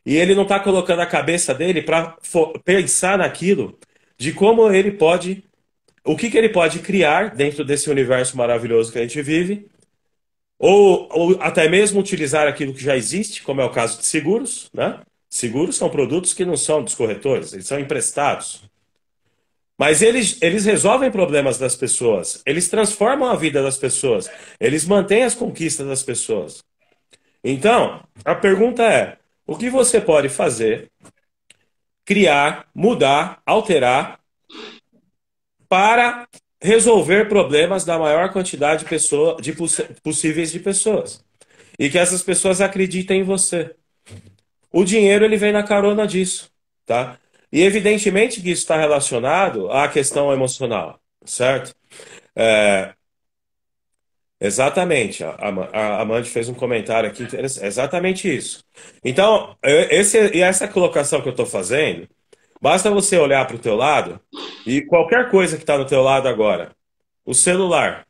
E ele não está colocando a cabeça dele para pensar naquilo, de como ele pode, o que ele pode criar dentro desse universo maravilhoso que a gente vive, ou até mesmo utilizar aquilo que já existe, como é o caso de seguros, né? Seguros são produtos que não são dos corretores, eles são emprestados. Mas eles resolvem problemas das pessoas, eles transformam a vida das pessoas, eles mantêm as conquistas das pessoas. Então, a pergunta é: o que você pode fazer, criar, mudar, alterar para resolver problemas da maior quantidade de, possíveis de pessoas? E que essas pessoas acreditem em você. O dinheiro ele vem na carona disso, tá? E evidentemente que isso está relacionado à questão emocional, certo? É, exatamente. A Mandy fez um comentário aqui interessante. Exatamente isso. Então, e essa colocação que eu estou fazendo, basta você olhar para o teu lado e qualquer coisa que está no teu lado agora, o celular.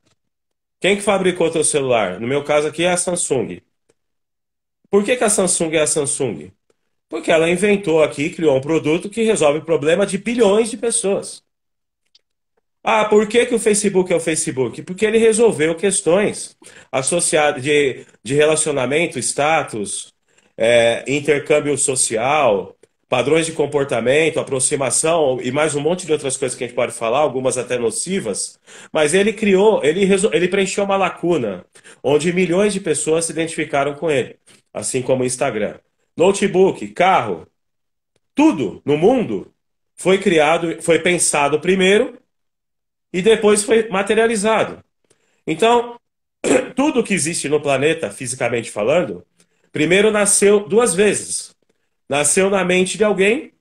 Quem que fabricou o teu celular? No meu caso aqui é a Samsung. Por que que a Samsung é a Samsung? Porque ela inventou aqui, criou um produto que resolve o problema de bilhões de pessoas. Ah, por que que o Facebook é o Facebook? Porque ele resolveu questões associadas de relacionamento, status, intercâmbio social, padrões de comportamento, aproximação e mais um monte de outras coisas que a gente pode falar, algumas até nocivas. Mas ele criou, ele preencheu uma lacuna onde milhões de pessoas se identificaram com ele, assim como o Instagram. Notebook, carro, tudo no mundo foi criado, foi pensado primeiro e depois foi materializado. Então, tudo que existe no planeta, fisicamente falando, primeiro nasceu duas vezes. Nasceu na mente de alguém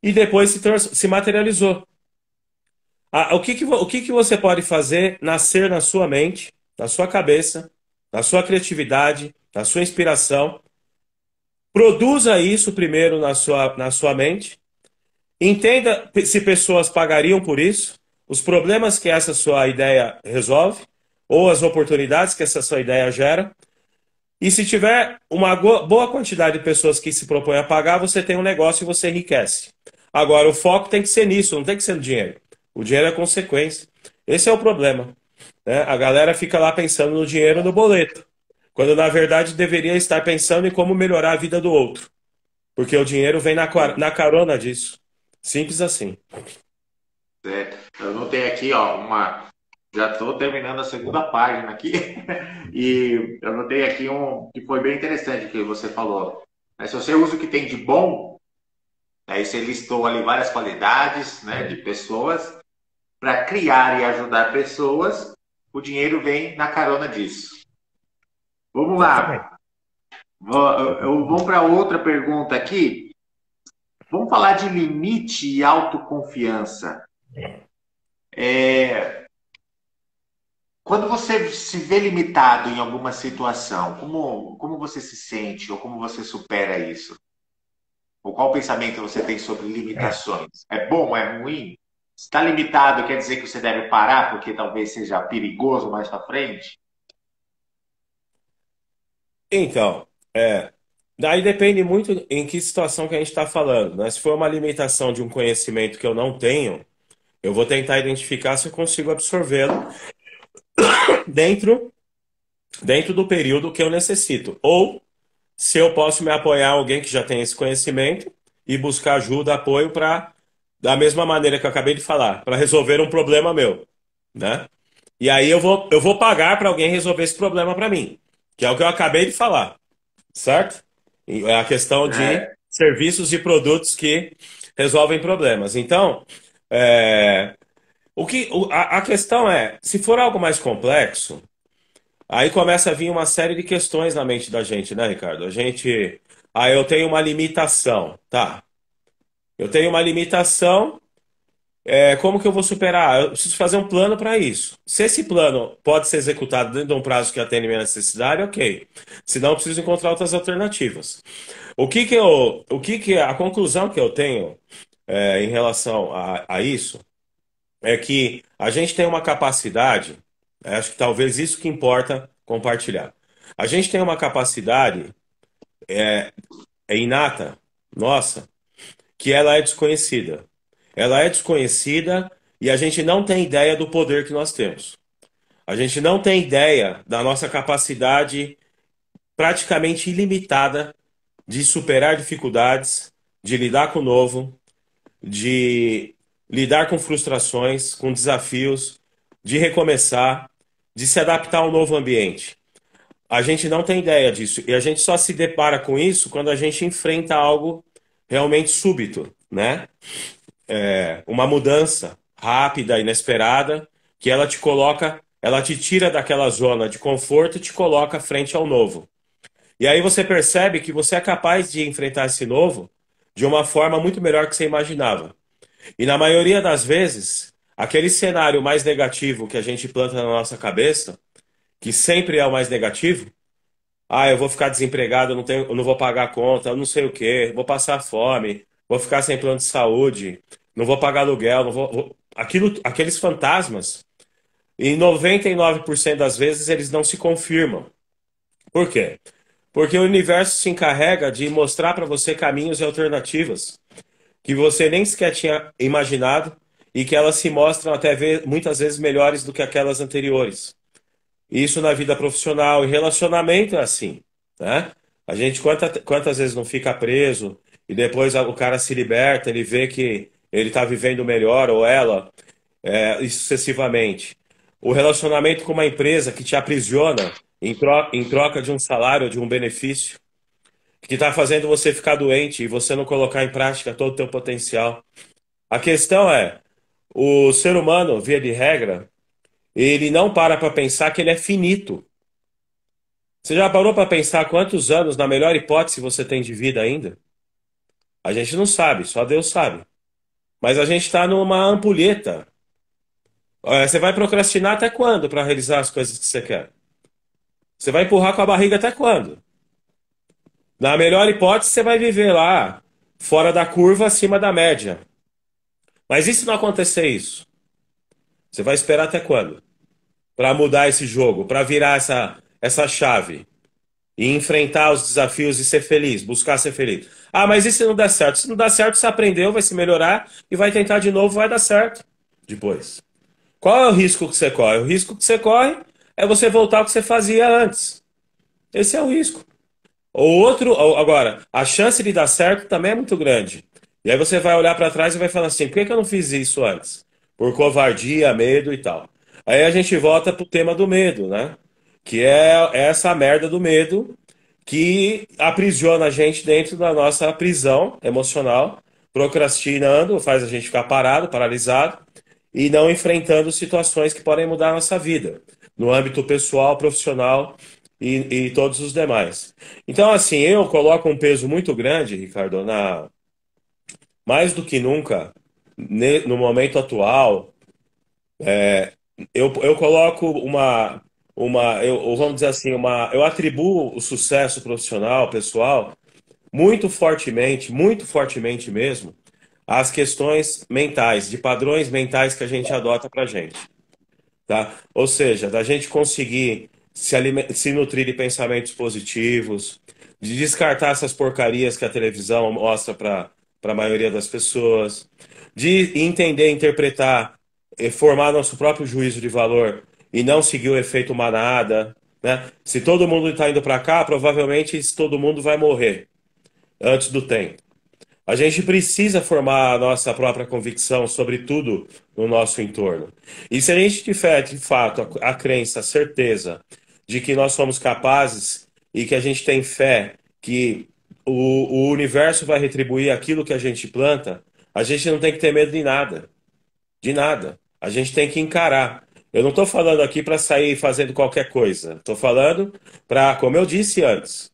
e depois se materializou. O que que você pode fazer nascer na sua mente, na sua cabeça, na sua criatividade, na sua inspiração? Produza isso primeiro na sua mente. Entenda se pessoas pagariam por isso, os problemas que essa sua ideia resolve, ou as oportunidades que essa sua ideia gera. E se tiver uma boa quantidade de pessoas que se propõem a pagar, você tem um negócio e você enriquece. Agora, o foco tem que ser nisso, não tem que ser no dinheiro. O dinheiro é consequência. Esse é o problema, né? A galera fica lá pensando no dinheiro no boleto, quando na verdade deveria estar pensando em como melhorar a vida do outro. Porque o dinheiro vem na carona disso. Simples assim. Certo. Eu notei aqui, ó, já estou terminando a segunda página aqui, e eu notei aqui um que foi bem interessante que você falou. Se você usa o que tem de bom, aí você listou ali várias qualidades, né, de pessoas, para criar e ajudar pessoas, o dinheiro vem na carona disso. Vamos Exatamente. lá. Eu vou para outra pergunta aqui. Vamos falar de limite e autoconfiança. É, Quando você se vê limitado em alguma situação, como você se sente ou como você supera isso? Ou qual pensamento você tem sobre limitações? É bom, é ruim? Se está limitado, quer dizer que você deve parar, porque talvez seja perigoso mais para frente? Então, daí depende muito em que situação que a gente está falando, né? Se for uma limitação de um conhecimento que eu não tenho, eu vou tentar identificar se eu consigo absorvê-lo dentro, dentro do período que eu necessito. Ou se eu posso me apoiar em alguém que já tem esse conhecimento e buscar ajuda, apoio para, da mesma maneira que eu acabei de falar, para resolver um problema meu, né? E aí eu vou pagar para alguém resolver esse problema para mim, que é o que eu acabei de falar, certo? E é a questão de É, serviços e produtos que resolvem problemas. Então, é, a questão é, se for algo mais complexo, aí começa a vir uma série de questões na mente da gente, né, Ricardo? Eu tenho uma limitação, tá? Eu tenho uma limitação, como que eu vou superar? Eu preciso fazer um plano para isso. Se esse plano pode ser executado dentro de um prazo que atende minha necessidade, ok. Senão, eu preciso encontrar outras alternativas. A conclusão que eu tenho, em relação a isso, é que a gente tem uma capacidade, acho que talvez isso que importa compartilhar. A gente tem uma capacidade inata, nossa, que ela é desconhecida. Ela é desconhecida e a gente não tem ideia do poder que nós temos. A gente não tem ideia da nossa capacidade praticamente ilimitada de superar dificuldades, de lidar com o novo, de lidar com frustrações, com desafios, de recomeçar, de se adaptar ao novo ambiente. A gente não tem ideia disso e a gente só se depara com isso quando a gente enfrenta algo realmente súbito, né? Uma mudança rápida, inesperada, que ela te coloca, ela te tira daquela zona de conforto e te coloca frente ao novo. E aí você percebe que você é capaz de enfrentar esse novo de uma forma muito melhor que você imaginava. E na maioria das vezes, aquele cenário mais negativo que a gente planta na nossa cabeça, que sempre é o mais negativo, eu vou ficar desempregado, eu não vou pagar a conta, eu não sei o quê, vou passar fome, vou ficar sem plano de saúde, não vou pagar aluguel, não aqueles fantasmas, em 99% das vezes eles não se confirmam. Por quê? Porque o universo se encarrega de mostrar para você caminhos e alternativas que você nem sequer tinha imaginado e que elas se mostram muitas vezes melhores do que aquelas anteriores. Isso na vida profissional e relacionamento é assim, né? A gente quantas vezes não fica preso e depois o cara se liberta, ele vê que ele está vivendo melhor ou ela, e sucessivamente. O relacionamento com uma empresa que te aprisiona em troca de um salário, de um benefício, que está fazendo você ficar doente e você não colocar em prática todo o teu potencial. A questão é, o ser humano, via de regra, ele não para pensar que ele é finito. Você já parou para pensar quantos anos, na melhor hipótese, você tem de vida ainda? A gente não sabe, só Deus sabe. Mas a gente está numa ampulheta. Você vai procrastinar até quando para realizar as coisas que você quer? Você vai empurrar com a barriga até quando? Na melhor hipótese, você vai viver lá, fora da curva, acima da média. Mas e se não acontecer isso? Você vai esperar até quando? Para mudar esse jogo, para virar essa chave e enfrentar os desafios e ser feliz, buscar ser feliz. Mas e se não der certo? Se não der certo, você aprendeu, vai se melhorar e vai tentar de novo, vai dar certo depois. Qual é o risco que você corre? O risco que você corre é você voltar ao que você fazia antes. Esse é o risco. Agora, a chance de dar certo também é muito grande. E aí você vai olhar para trás e vai falar assim: por que que eu não fiz isso antes? Por covardia, medo e tal. Aí a gente volta pro tema do medo, né? Que é essa merda do medo que aprisiona a gente dentro da nossa prisão emocional, procrastinando, faz a gente ficar parado, paralisado e não enfrentando situações que podem mudar a nossa vida, no âmbito pessoal, profissional e todos os demais. Então, assim, eu coloco um peso muito grande, Ricardo, mais do que nunca, no momento atual, eu coloco vamos dizer assim, eu atribuo o sucesso profissional, pessoal, muito fortemente mesmo, às questões mentais, de padrões mentais que a gente adota para gente, tá? Ou seja, da gente conseguir se nutrir de pensamentos positivos, de descartar essas porcarias que a televisão mostra para a maioria das pessoas, de entender, interpretar, formar nosso próprio juízo de valor e não seguir o efeito manada, né? Se todo mundo está indo para cá, provavelmente todo mundo vai morrer antes do tempo. A gente precisa formar a nossa própria convicção sobre tudo no nosso entorno. E se a gente tiver, de fato, a crença, a certeza de que nós somos capazes e que a gente tem fé que o universo vai retribuir aquilo que a gente planta, a gente não tem que ter medo de nada. De nada. A gente tem que encarar. Eu não estou falando aqui para sair fazendo qualquer coisa. Estou falando para, como eu disse antes,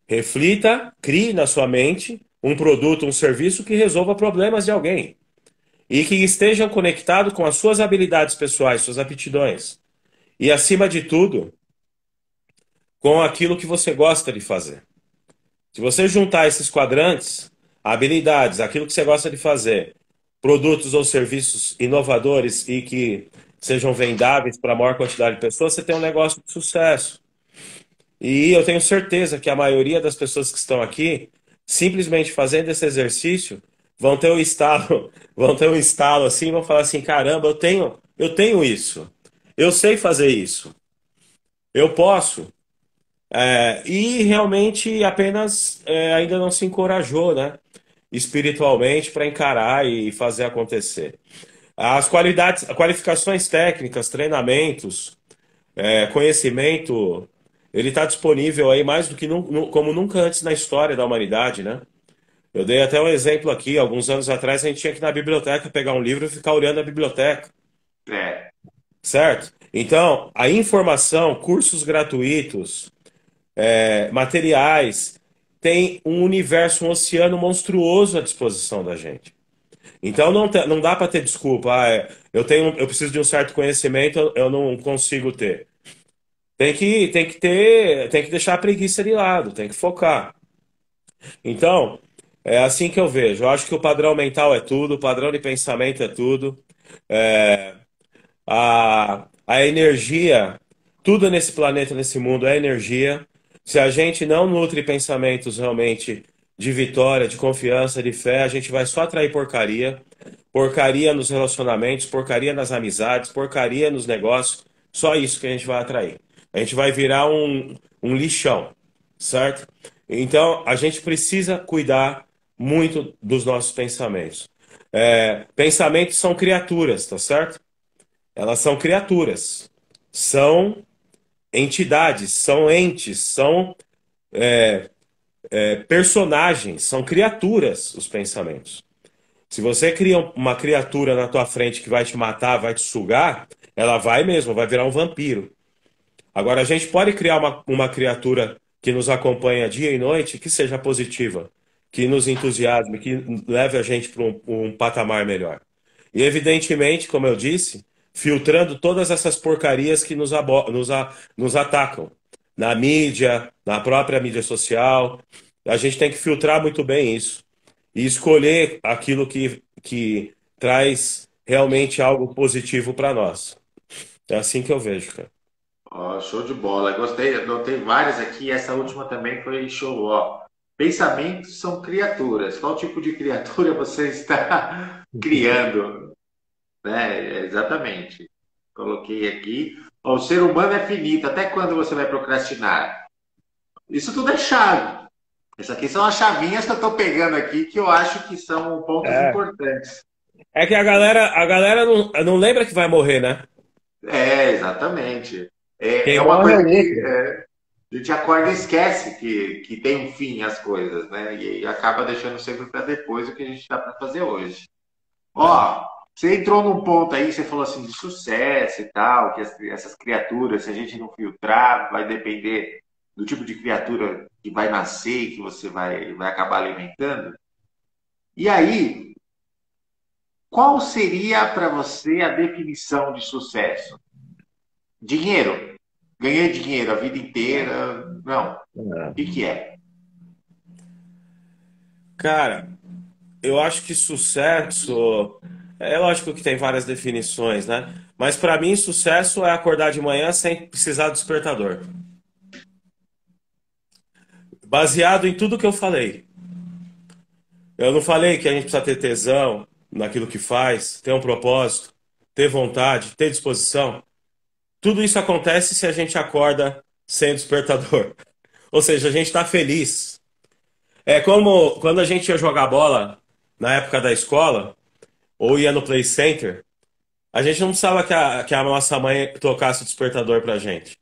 reflita, crie na sua mente um produto, um serviço que resolva problemas de alguém e que esteja conectado com as suas habilidades pessoais, suas aptidões. E, acima de tudo, com aquilo que você gosta de fazer. Se você juntar esses quadrantes, habilidades, aquilo que você gosta de fazer, produtos ou serviços inovadores e que sejam vendáveis para a maior quantidade de pessoas, você tem um negócio de sucesso. E eu tenho certeza que a maioria das pessoas que estão aqui, simplesmente fazendo esse exercício, vão ter um estalo, vão ter um estalo assim, vão falar assim, caramba, eu tenho isso. Eu sei fazer isso. Eu posso. E realmente apenas ainda não se encorajou, né? Espiritualmente para encarar e fazer acontecer. As qualidades, qualificações técnicas, treinamentos, conhecimento, ele está disponível aí mais do que como nunca antes na história da humanidade, né? Eu dei até um exemplo aqui, alguns anos atrás a gente tinha que ir na biblioteca pegar um livro e ficar olhando a biblioteca, É, certo? Então, a informação, cursos gratuitos, materiais, tem um universo, um oceano monstruoso à disposição da gente. Então não dá para ter desculpa, eu preciso de um certo conhecimento, eu não consigo ter. Tem que deixar a preguiça de lado, tem que focar. Então, é assim que eu vejo. Eu acho que o padrão mental é tudo, o padrão de pensamento é tudo. É, a energia, tudo nesse planeta, nesse mundo é energia. Se a gente não nutre pensamentos realmente de vitória, de confiança, de fé, a gente vai só atrair porcaria. Porcaria nos relacionamentos, porcaria nas amizades, porcaria nos negócios. Só isso que a gente vai atrair. A gente vai virar um lixão, certo? Então, a gente precisa cuidar muito dos nossos pensamentos. Pensamentos são criaturas, tá certo? Elas são criaturas, são entidades, são entes, são personagens, são criaturas os pensamentos. Se você cria uma criatura na tua frente que vai te matar, vai te sugar, ela vai mesmo, vai virar um vampiro. Agora, a gente pode criar uma criatura que nos acompanha dia e noite, que seja positiva, que nos entusiasme, que leve a gente para um patamar melhor. E, evidentemente, como eu disse, filtrando todas essas porcarias que nos atacam. Na mídia, na própria mídia social. A gente tem que filtrar muito bem isso. E escolher aquilo que traz realmente algo positivo para nós. É assim que eu vejo, cara. ó, show de bola. Gostei, anotei várias aqui. Essa última também foi show. Ó. Pensamentos são criaturas. Qual tipo de criatura você está criando? Né? Exatamente. Coloquei aqui. Ó, o ser humano é finito. Até quando você vai procrastinar? Isso tudo é chave. Isso aqui são as chavinhas que eu estou pegando aqui que eu acho que são pontos É. importantes. É que a galera não lembra que vai morrer, né? É, exatamente. É Quem uma morre é coisa o que outro. a gente acorda e esquece que tem um fim as coisas, né? E acaba deixando sempre para depois o que a gente está para fazer hoje. É. Ó, você entrou num ponto aí, você falou assim de sucesso e tal, que essas criaturas, se a gente não filtrar, vai depender do tipo de criatura que vai nascer e que você vai acabar alimentando. E aí, qual seria para você a definição de sucesso? Dinheiro. Ganhei dinheiro a vida inteira. Não. O É. que que é? Cara, eu acho que sucesso é lógico que tem várias definições, né? Mas para mim sucesso é acordar de manhã sem precisar do despertador. Baseado em tudo que eu falei. Eu não falei que a gente precisa ter tesão naquilo que faz, ter um propósito, ter vontade, ter disposição. Tudo isso acontece se a gente acorda sem despertador. Ou seja, a gente está feliz. É como quando a gente ia jogar bola na época da escola, ou ia no play center, a gente não precisava que a nossa mãe tocasse o despertador pra gente.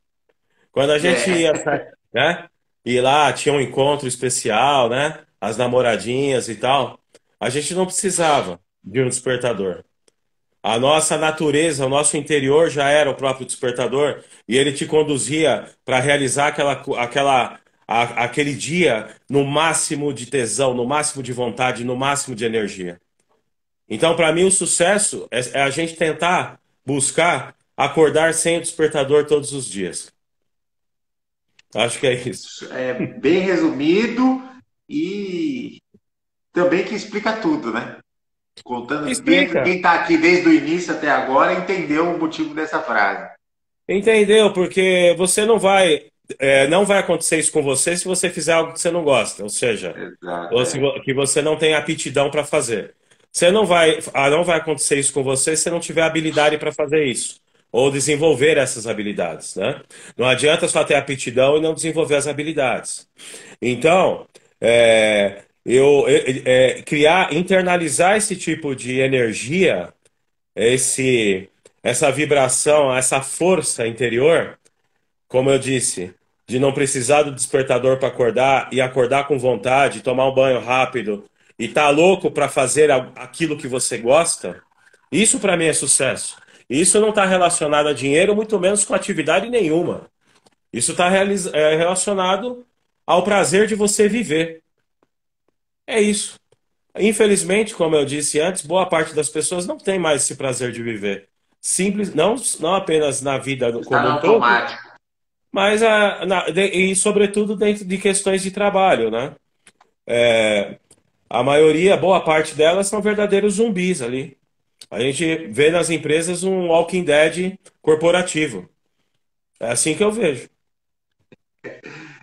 Quando a gente ia, É, né? E lá tinha um encontro especial, né? As namoradinhas e tal. A gente não precisava de um despertador. A nossa natureza, o nosso interior já era o próprio despertador e ele te conduzia para realizar aquele dia no máximo de tesão, no máximo de vontade, no máximo de energia. Então, para mim, o sucesso é a gente tentar buscar acordar sem o despertador todos os dias. Acho que é isso. é bem resumido e também que explica tudo, né? Contando quem Explica. está aqui desde o início até agora entendeu o motivo dessa frase. Entendeu? Porque você não vai acontecer isso com você se você fizer algo que você não gosta, ou seja, Exato, ou é. que você não tem aptidão para fazer. Não vai acontecer isso com você se você não tiver habilidade para fazer isso, ou desenvolver essas habilidades, né? Não adianta só ter aptidão e não desenvolver as habilidades. Então, internalizar esse tipo de energia, esse, essa vibração, essa força interior, como eu disse, de não precisar do despertador para acordar e acordar com vontade, tomar um banho rápido e tá louco para fazer aquilo que você gosta, isso para mim é sucesso. Isso não está relacionado a dinheiro, muito menos com atividade nenhuma. Isso está relacionado ao prazer de você viver. É isso. Infelizmente, como eu disse antes, boa parte das pessoas não tem mais esse prazer de viver. Simples, não apenas na vida Está como no um todo, automático. mas e sobretudo dentro de questões de trabalho, né? A maioria, boa parte delas são verdadeiros zumbis ali. A gente vê nas empresas um Walking Dead corporativo. É assim que eu vejo.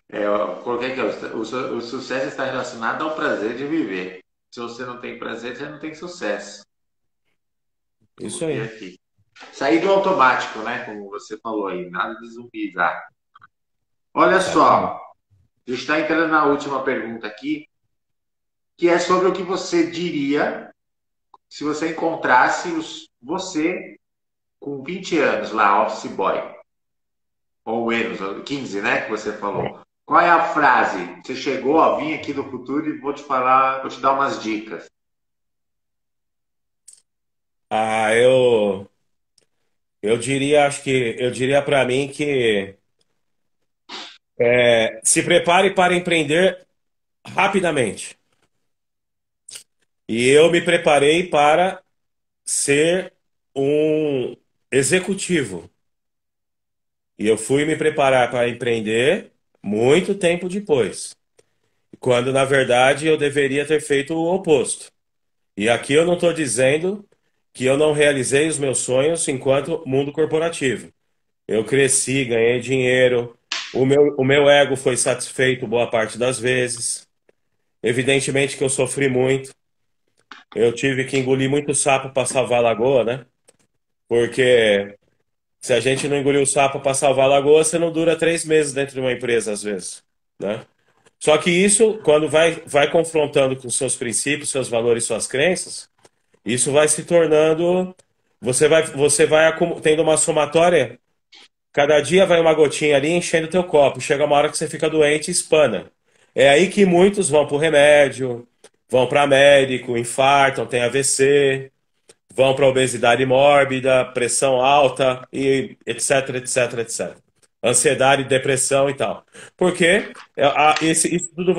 Eu coloquei aqui, ó, o sucesso está relacionado ao prazer de viver. Se você não tem prazer, você não tem sucesso. Isso Coloquei aí. aqui. Sair do automático, né? Como você falou aí, nada de zumbizar. Olha só, Exatamente. a gente está entrando na última pergunta aqui, que é sobre o que você diria se você encontrasse você com 20 anos lá, office boy, ou menos, 15, né, que você falou. Qual é a frase? Você chegou, ó, vim aqui do futuro e vou te falar, vou te dar umas dicas. Ah, eu diria para mim que se prepare para empreender rapidamente. E eu me preparei para ser um executivo. E eu fui me preparar para empreender muito tempo depois, quando na verdade eu deveria ter feito o oposto. E aqui eu não estou dizendo que eu não realizei os meus sonhos enquanto mundo corporativo. Eu cresci, ganhei dinheiro, o meu ego foi satisfeito boa parte das vezes. Evidentemente que eu sofri muito. Eu tive que engolir muito sapo para salvar a lagoa, né? Porque se a gente não engolir o sapo para salvar a lagoa, você não dura 3 meses dentro de uma empresa, às vezes, né? Só que isso, quando vai confrontando com seus princípios, seus valores, suas crenças, isso vai se tornando. Você vai tendo uma somatória. Cada dia vai uma gotinha ali enchendo teu copo. Chega uma hora que você fica doente e espana. É aí que muitos vão pro remédio, vão para médico, infartam, tem AVC, vão para obesidade mórbida, pressão alta e etc, etc, etc. Ansiedade, depressão e tal. Porque isso tudo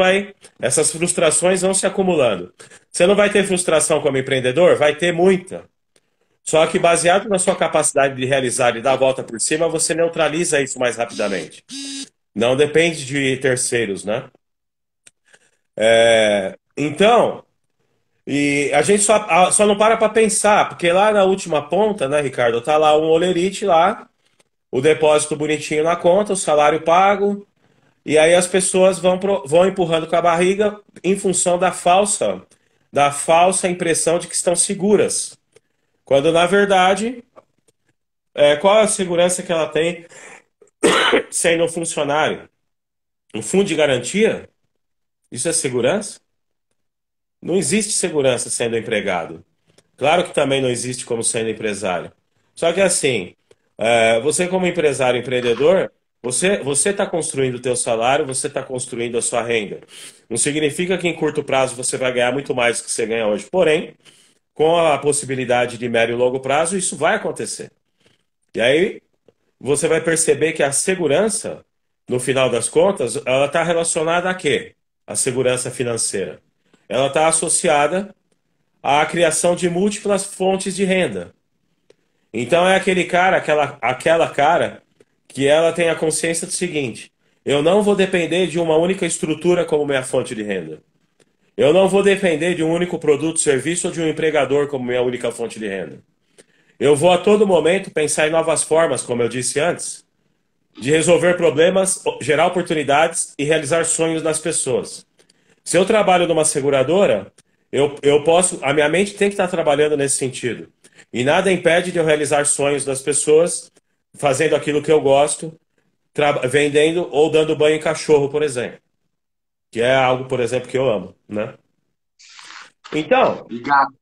essas frustrações vão se acumulando. Você não vai ter frustração como empreendedor? Vai ter muita. Só que baseado na sua capacidade de realizar e dar a volta por cima, você neutraliza isso mais rapidamente. Não depende de terceiros, né? Então, E a gente só não para pensar, porque lá na última ponta, né, Ricardo, tá lá um olerite lá, o depósito bonitinho na conta, o salário pago, e aí as pessoas vão empurrando com a barriga em função da falsa impressão de que estão seguras. Quando na verdade, qual é a segurança que ela tem sendo um funcionário? Um fundo de garantia? Isso é segurança? Não existe segurança sendo empregado. Claro que também não existe como sendo empresário. Só que assim, você como empresário, empreendedor, você está construindo o teu salário, você está construindo a sua renda. Não significa que em curto prazo você vai ganhar muito mais do que você ganha hoje. Porém, com a possibilidade de médio e longo prazo, isso vai acontecer. E aí você vai perceber que a segurança, no final das contas, ela está relacionada a quê? A segurança financeira. Ela está associada à criação de múltiplas fontes de renda. Então é aquele cara, aquela cara que ela tem a consciência do seguinte: eu não vou depender de uma única estrutura como minha fonte de renda. Eu não vou depender de um único produto, serviço ou de um empregador como minha única fonte de renda. Eu vou a todo momento pensar em novas formas, como eu disse antes, de resolver problemas, gerar oportunidades e realizar sonhos nas pessoas. Se eu trabalho numa seguradora, eu posso, a minha mente tem que estar trabalhando nesse sentido. E nada impede de eu realizar sonhos das pessoas, fazendo aquilo que eu gosto, vendendo ou dando banho em cachorro, por exemplo. Que é algo, por exemplo, que eu amo, né? Então, Obrigado.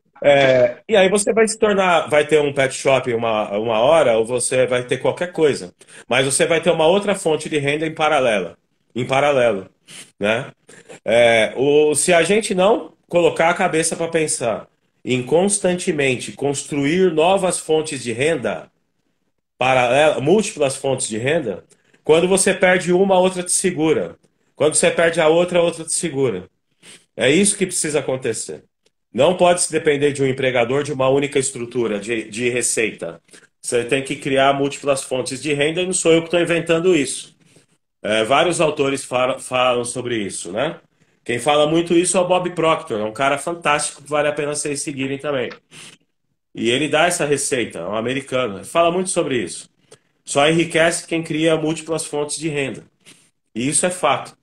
e aí você vai se tornar, vai ter um pet shop uma hora, ou você vai ter qualquer coisa. Mas você vai ter uma outra fonte de renda em paralelo, né? Se a gente não colocar a cabeça para pensar em constantemente construir novas fontes de renda, múltiplas fontes de renda, quando você perde uma, a outra te segura. Quando você perde a outra te segura. É isso que precisa acontecer. Não pode se depender de um empregador de uma única estrutura de receita. Você tem que criar múltiplas fontes de renda e não sou eu que estou inventando isso. Vários autores falam sobre isso, né? Quem fala muito isso é o Bob Proctor, é um cara fantástico que vale a pena vocês seguirem também. E ele dá essa receita, é um americano. Ele fala muito sobre isso. Só enriquece quem cria múltiplas fontes de renda. E isso é fato,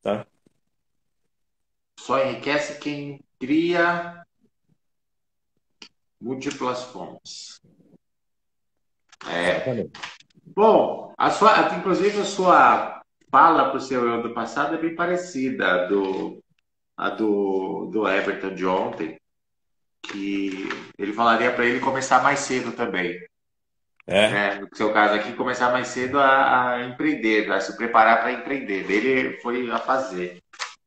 tá? Só enriquece quem cria múltiplas fontes. Exatamente. Bom, inclusive a sua fala para o seu eu do passado é bem parecida a do Everton de ontem, que ele falaria para ele começar mais cedo também, É. né? No seu caso aqui, começar mais cedo a empreender, a se preparar para empreender. Dele foi a fazer,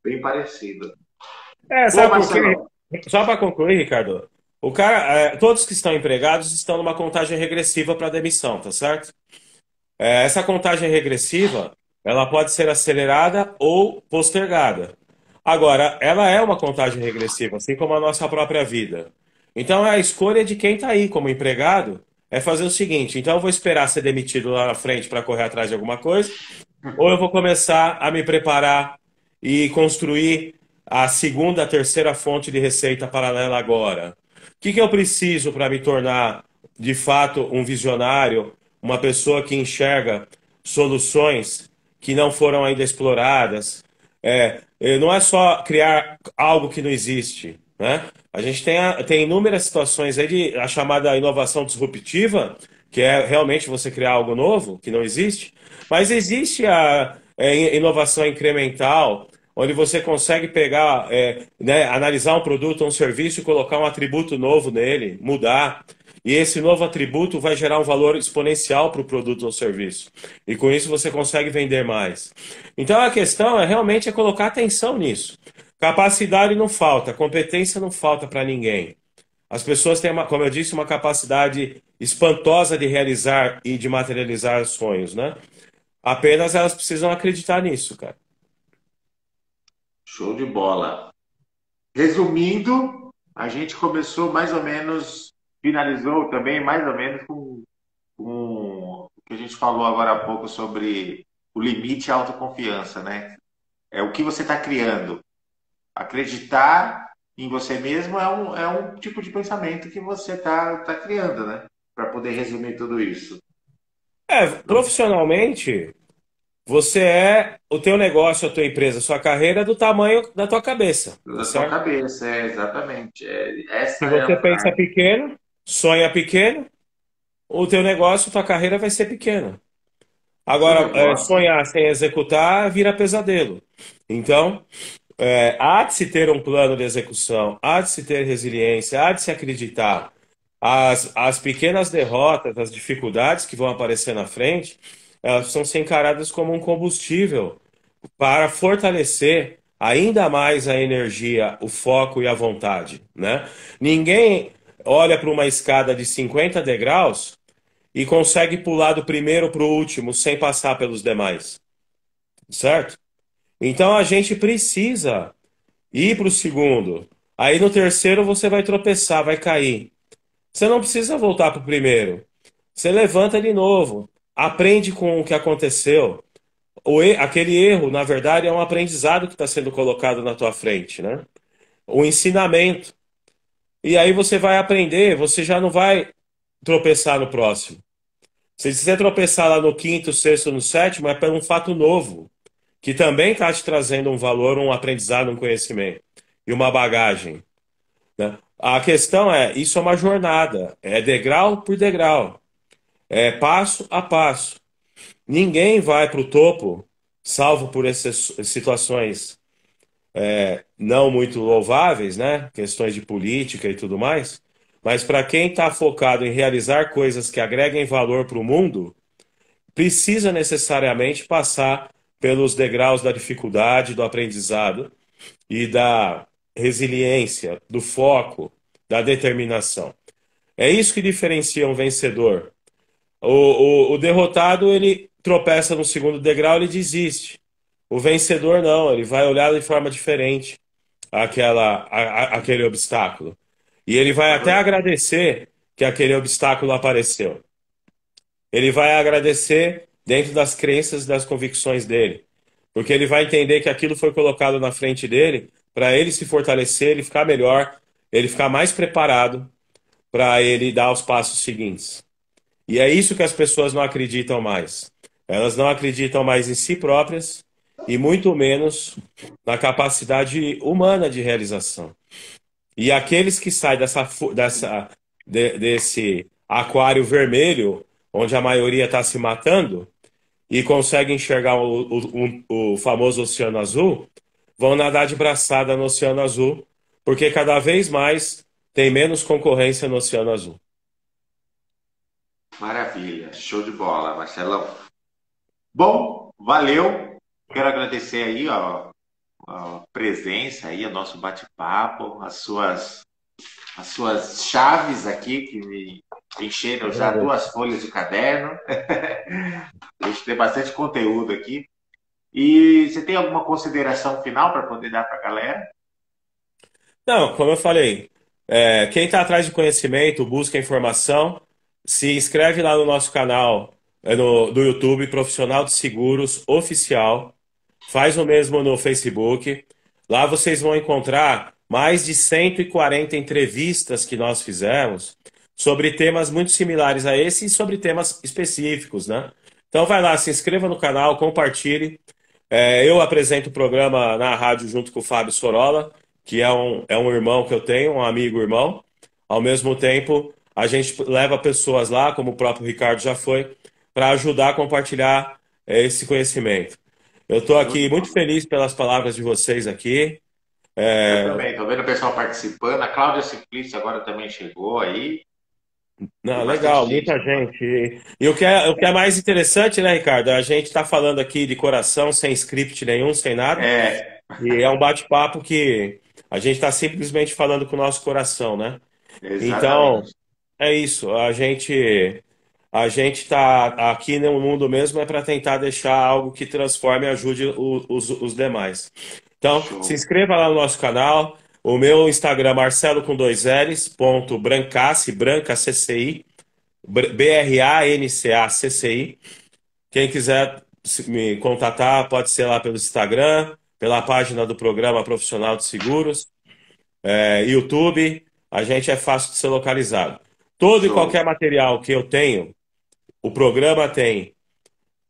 bem parecido. Bom, Sabe por quê? Marcelão, Só para concluir, Ricardo, todos que estão empregados estão numa contagem regressiva para demissão, tá certo? Essa contagem regressiva, ela pode ser acelerada ou postergada. Agora, ela é uma contagem regressiva, assim como a nossa própria vida. Então, a escolha de quem está aí como empregado é fazer o seguinte: então eu vou esperar ser demitido lá na frente para correr atrás de alguma coisa, ou eu vou começar a me preparar e construir a segunda, a terceira fonte de receita paralela agora. O que eu preciso para me tornar, de fato, um visionário, uma pessoa que enxerga soluções que não foram ainda exploradas? Não é só criar algo que não existe, né? A gente tem inúmeras situações aí de a chamada inovação disruptiva, que é realmente você criar algo novo que não existe, mas existe a inovação incremental, onde você consegue pegar, né, analisar um produto ou um serviço e colocar um atributo novo nele, mudar. E esse novo atributo vai gerar um valor exponencial para o produto ou serviço. E com isso você consegue vender mais. Então a questão é realmente colocar atenção nisso. Capacidade não falta, competência não falta para ninguém. As pessoas têm, como eu disse, uma capacidade espantosa de realizar e de materializar sonhos, né? Apenas elas precisam acreditar nisso, cara. show de bola. Resumindo, a gente começou mais ou menos, finalizou também mais ou menos com o que a gente falou agora há pouco sobre o limite e a autoconfiança, né? É o que você está criando. Acreditar em você mesmo é um tipo de pensamento que você tá criando, né? Para poder resumir tudo isso. Profissionalmente, você é o teu negócio, a tua empresa, a sua carreira é do tamanho da tua cabeça, tá Da tua certo? cabeça, exatamente. Se Essa é você pensa pequeno, sonha pequeno, o teu negócio, tua carreira vai ser pequena. show de Agora, bola. sonhar sem executar vira pesadelo. Então, há de se ter um plano de execução, há de se ter resiliência, há de se acreditar. As pequenas derrotas, as dificuldades que vão aparecer na frente, elas precisam ser encaradas como um combustível para fortalecer ainda mais a energia, o foco e a vontade, né? Ninguém olha para uma escada de 50 degraus e consegue pular do primeiro para o último sem passar pelos demais, certo? Então a gente precisa ir para o segundo. Aí no terceiro você vai tropeçar, vai cair. Você não precisa voltar para o primeiro. Você levanta de novo, aprende com o que aconteceu. Aquele erro, na verdade, é um aprendizado que está sendo colocado na tua frente, né? O ensinamento. E aí você vai aprender, você já não vai tropeçar no próximo. Se você tropeçar lá no quinto, sexto, no sétimo, é por um fato novo, que também está te trazendo um valor, um aprendizado, um conhecimento e uma bagagem, né? A questão é, isso é uma jornada, é degrau por degrau, é passo a passo. Ninguém vai para o topo, salvo por essas situações não muito louváveis, né? Questões de política e tudo mais. Mas para quem está focado em realizar coisas que agreguem valor para o mundo, precisa necessariamente passar pelos degraus da dificuldade, do aprendizado e da resiliência, do foco, da determinação. É isso que diferencia um vencedor. O derrotado, ele tropeça no segundo degrau, ele desiste. O vencedor não, ele vai olhar de forma diferente aquele obstáculo. E ele vai até agradecer que aquele obstáculo apareceu. Ele vai agradecer dentro das crenças e das convicções dele. Porque ele vai entender que aquilo foi colocado na frente dele para ele se fortalecer, ele ficar melhor, ele ficar mais preparado para ele dar os passos seguintes. E é isso que as pessoas não acreditam mais. Elas não acreditam mais em si próprias e muito menos na capacidade humana de realização. E aqueles que saem desse aquário vermelho, onde a maioria está se matando, e conseguem enxergar o famoso Oceano Azul, vão nadar de braçada no Oceano Azul, porque cada vez mais tem menos concorrência no Oceano Azul. Maravilha, show de bola, Marcelão. Bom, valeu. Quero agradecer aí ó, a presença aí, o nosso bate-papo, as suas chaves aqui que me encheram já duas folhas de caderno. A gente tem bastante conteúdo aqui. E você tem alguma consideração final para poder dar para a galera? Não, como eu falei, quem está atrás de conhecimento, busca informação, se inscreve lá no nosso canal do YouTube, Profissional de Seguros Oficial. Faz o mesmo no Facebook. Lá vocês vão encontrar mais de 140 entrevistas que nós fizemos sobre temas muito similares a esse e sobre temas específicos, né? Então vai lá, se inscreva no canal, compartilhe. Eu apresento o programa na rádio junto com o Fábio Sorola, que é um irmão que eu tenho, um amigo irmão. Ao mesmo tempo, a gente leva pessoas lá, como o próprio Ricardo já foi, para ajudar a compartilhar esse conhecimento. Eu estou Show de aqui muito bola. feliz pelas palavras de vocês aqui. Eu É, também, estou vendo o pessoal participando. A Cláudia Simplício agora também chegou aí. Tem não, bastante legal, gente muita agora. gente. E o que é mais interessante, né, Ricardo? A gente está falando aqui de coração, sem script nenhum, sem nada. É, E é um bate-papo que a gente está simplesmente falando com o nosso coração, né? Então, exatamente. é isso. A gente está aqui no mundo mesmo é para tentar deixar algo que transforme e ajude os demais. Então, se Show. inscreva lá no nosso canal. O meu Instagram, Marcelo com dois L's, ponto Brancace, Branca CCI, BRANCACCI. Quem quiser me contatar, pode ser lá pelo Instagram, pela página do programa Profissional de Seguros. YouTube, a gente é fácil de ser localizado. Todo e Show. qualquer material que eu tenho, o programa tem,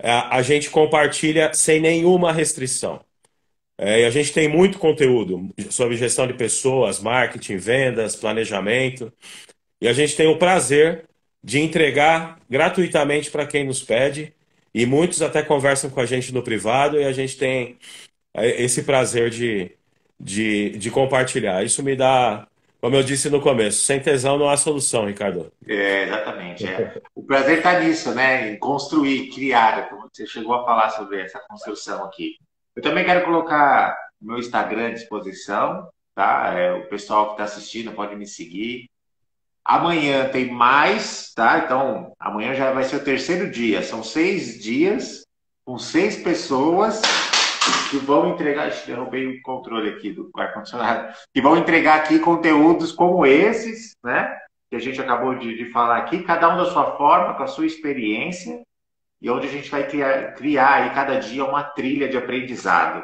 a gente compartilha sem nenhuma restrição. E a gente tem muito conteúdo sobre gestão de pessoas, marketing, vendas, planejamento. E a gente tem o prazer de entregar gratuitamente para quem nos pede. E muitos até conversam com a gente no privado e a gente tem esse prazer de compartilhar. Isso me dá, como eu disse no começo, sem tesão não há solução, Ricardo. Exatamente. O prazer está nisso, né? Em construir, criar, como você chegou a falar sobre essa construção aqui. Eu também quero colocar o meu Instagram à disposição, tá? O pessoal que está assistindo pode me seguir. Amanhã tem mais, tá? Então, amanhã já vai ser o terceiro dia. São 6 dias com 6 pessoas que vão entregar. Ixi, derrubei o controle aqui do ar-condicionado. Que vão entregar aqui conteúdos como esses, né? Que a gente acabou de falar aqui, cada um da sua forma, com a sua experiência, e onde a gente vai criar aí cada dia uma trilha de aprendizado.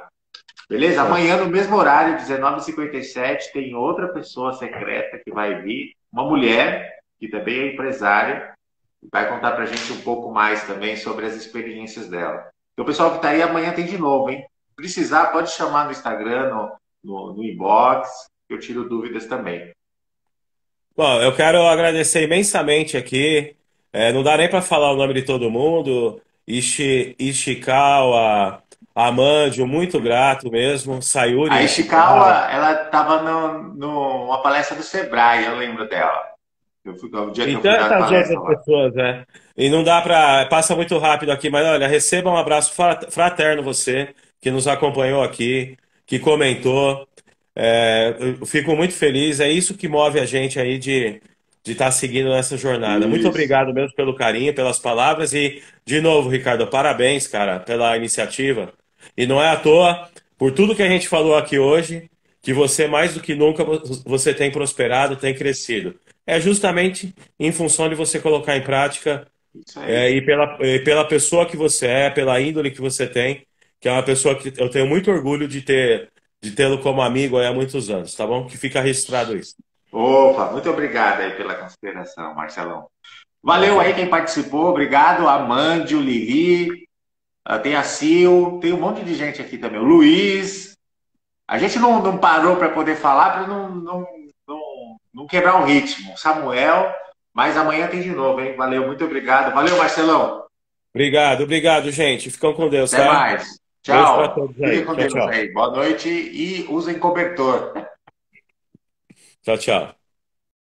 Beleza? Amanhã, no mesmo horário, 19h57, tem outra pessoa secreta que vai vir, uma mulher, que também é empresária, e vai contar pra gente um pouco mais também sobre as experiências dela. Então, o pessoal que está aí, amanhã tem de novo, hein? Precisar, pode chamar no Instagram, no inbox, que eu tiro dúvidas também. Bom, eu quero agradecer imensamente aqui. Não dá nem para falar o nome de todo mundo. Ishikawa, Amandio, muito grato mesmo. A Sayuri Ishikawa. Ishikawa, ela estava numa palestra do Sebrae, eu lembro dela. Eu fui, o dia que E eu fui dar a tantas palestra outras lá. pessoas, né? E não dá para. Passa muito rápido aqui, mas olha, receba um abraço fraterno você, que nos acompanhou aqui, que comentou. Eu fico muito feliz. É isso que move a gente aí de estar seguindo nessa jornada. Muito Isso. obrigado mesmo pelo carinho, pelas palavras. E, de novo, Ricardo, parabéns, cara, pela iniciativa. E não é à toa, por tudo que a gente falou aqui hoje, que você, mais do que nunca, você tem prosperado, tem crescido. É justamente em função de você colocar em prática Isso aí. e pela pessoa que você é, pela índole que você tem, que é uma pessoa que eu tenho muito orgulho de tê-lo como amigo aí há muitos anos, tá bom? Que fica registrado isso. Opa, muito obrigado aí pela consideração, Marcelão. Valeu Ok. aí quem participou, obrigado. Amândio, Lili, tem a Sil, tem um monte de gente aqui também. O Luiz. A gente não parou para poder falar, para não quebrar o ritmo. Samuel, mas amanhã tem de novo, hein? Valeu, muito obrigado. Valeu, Marcelão. Obrigado, obrigado, gente. Ficam com Deus, Até tá? mais. Beijo para Tchau. todos Fique aí. com Tchau, Deus tchau. aí. Boa noite e usem cobertor. Tchau, tchau.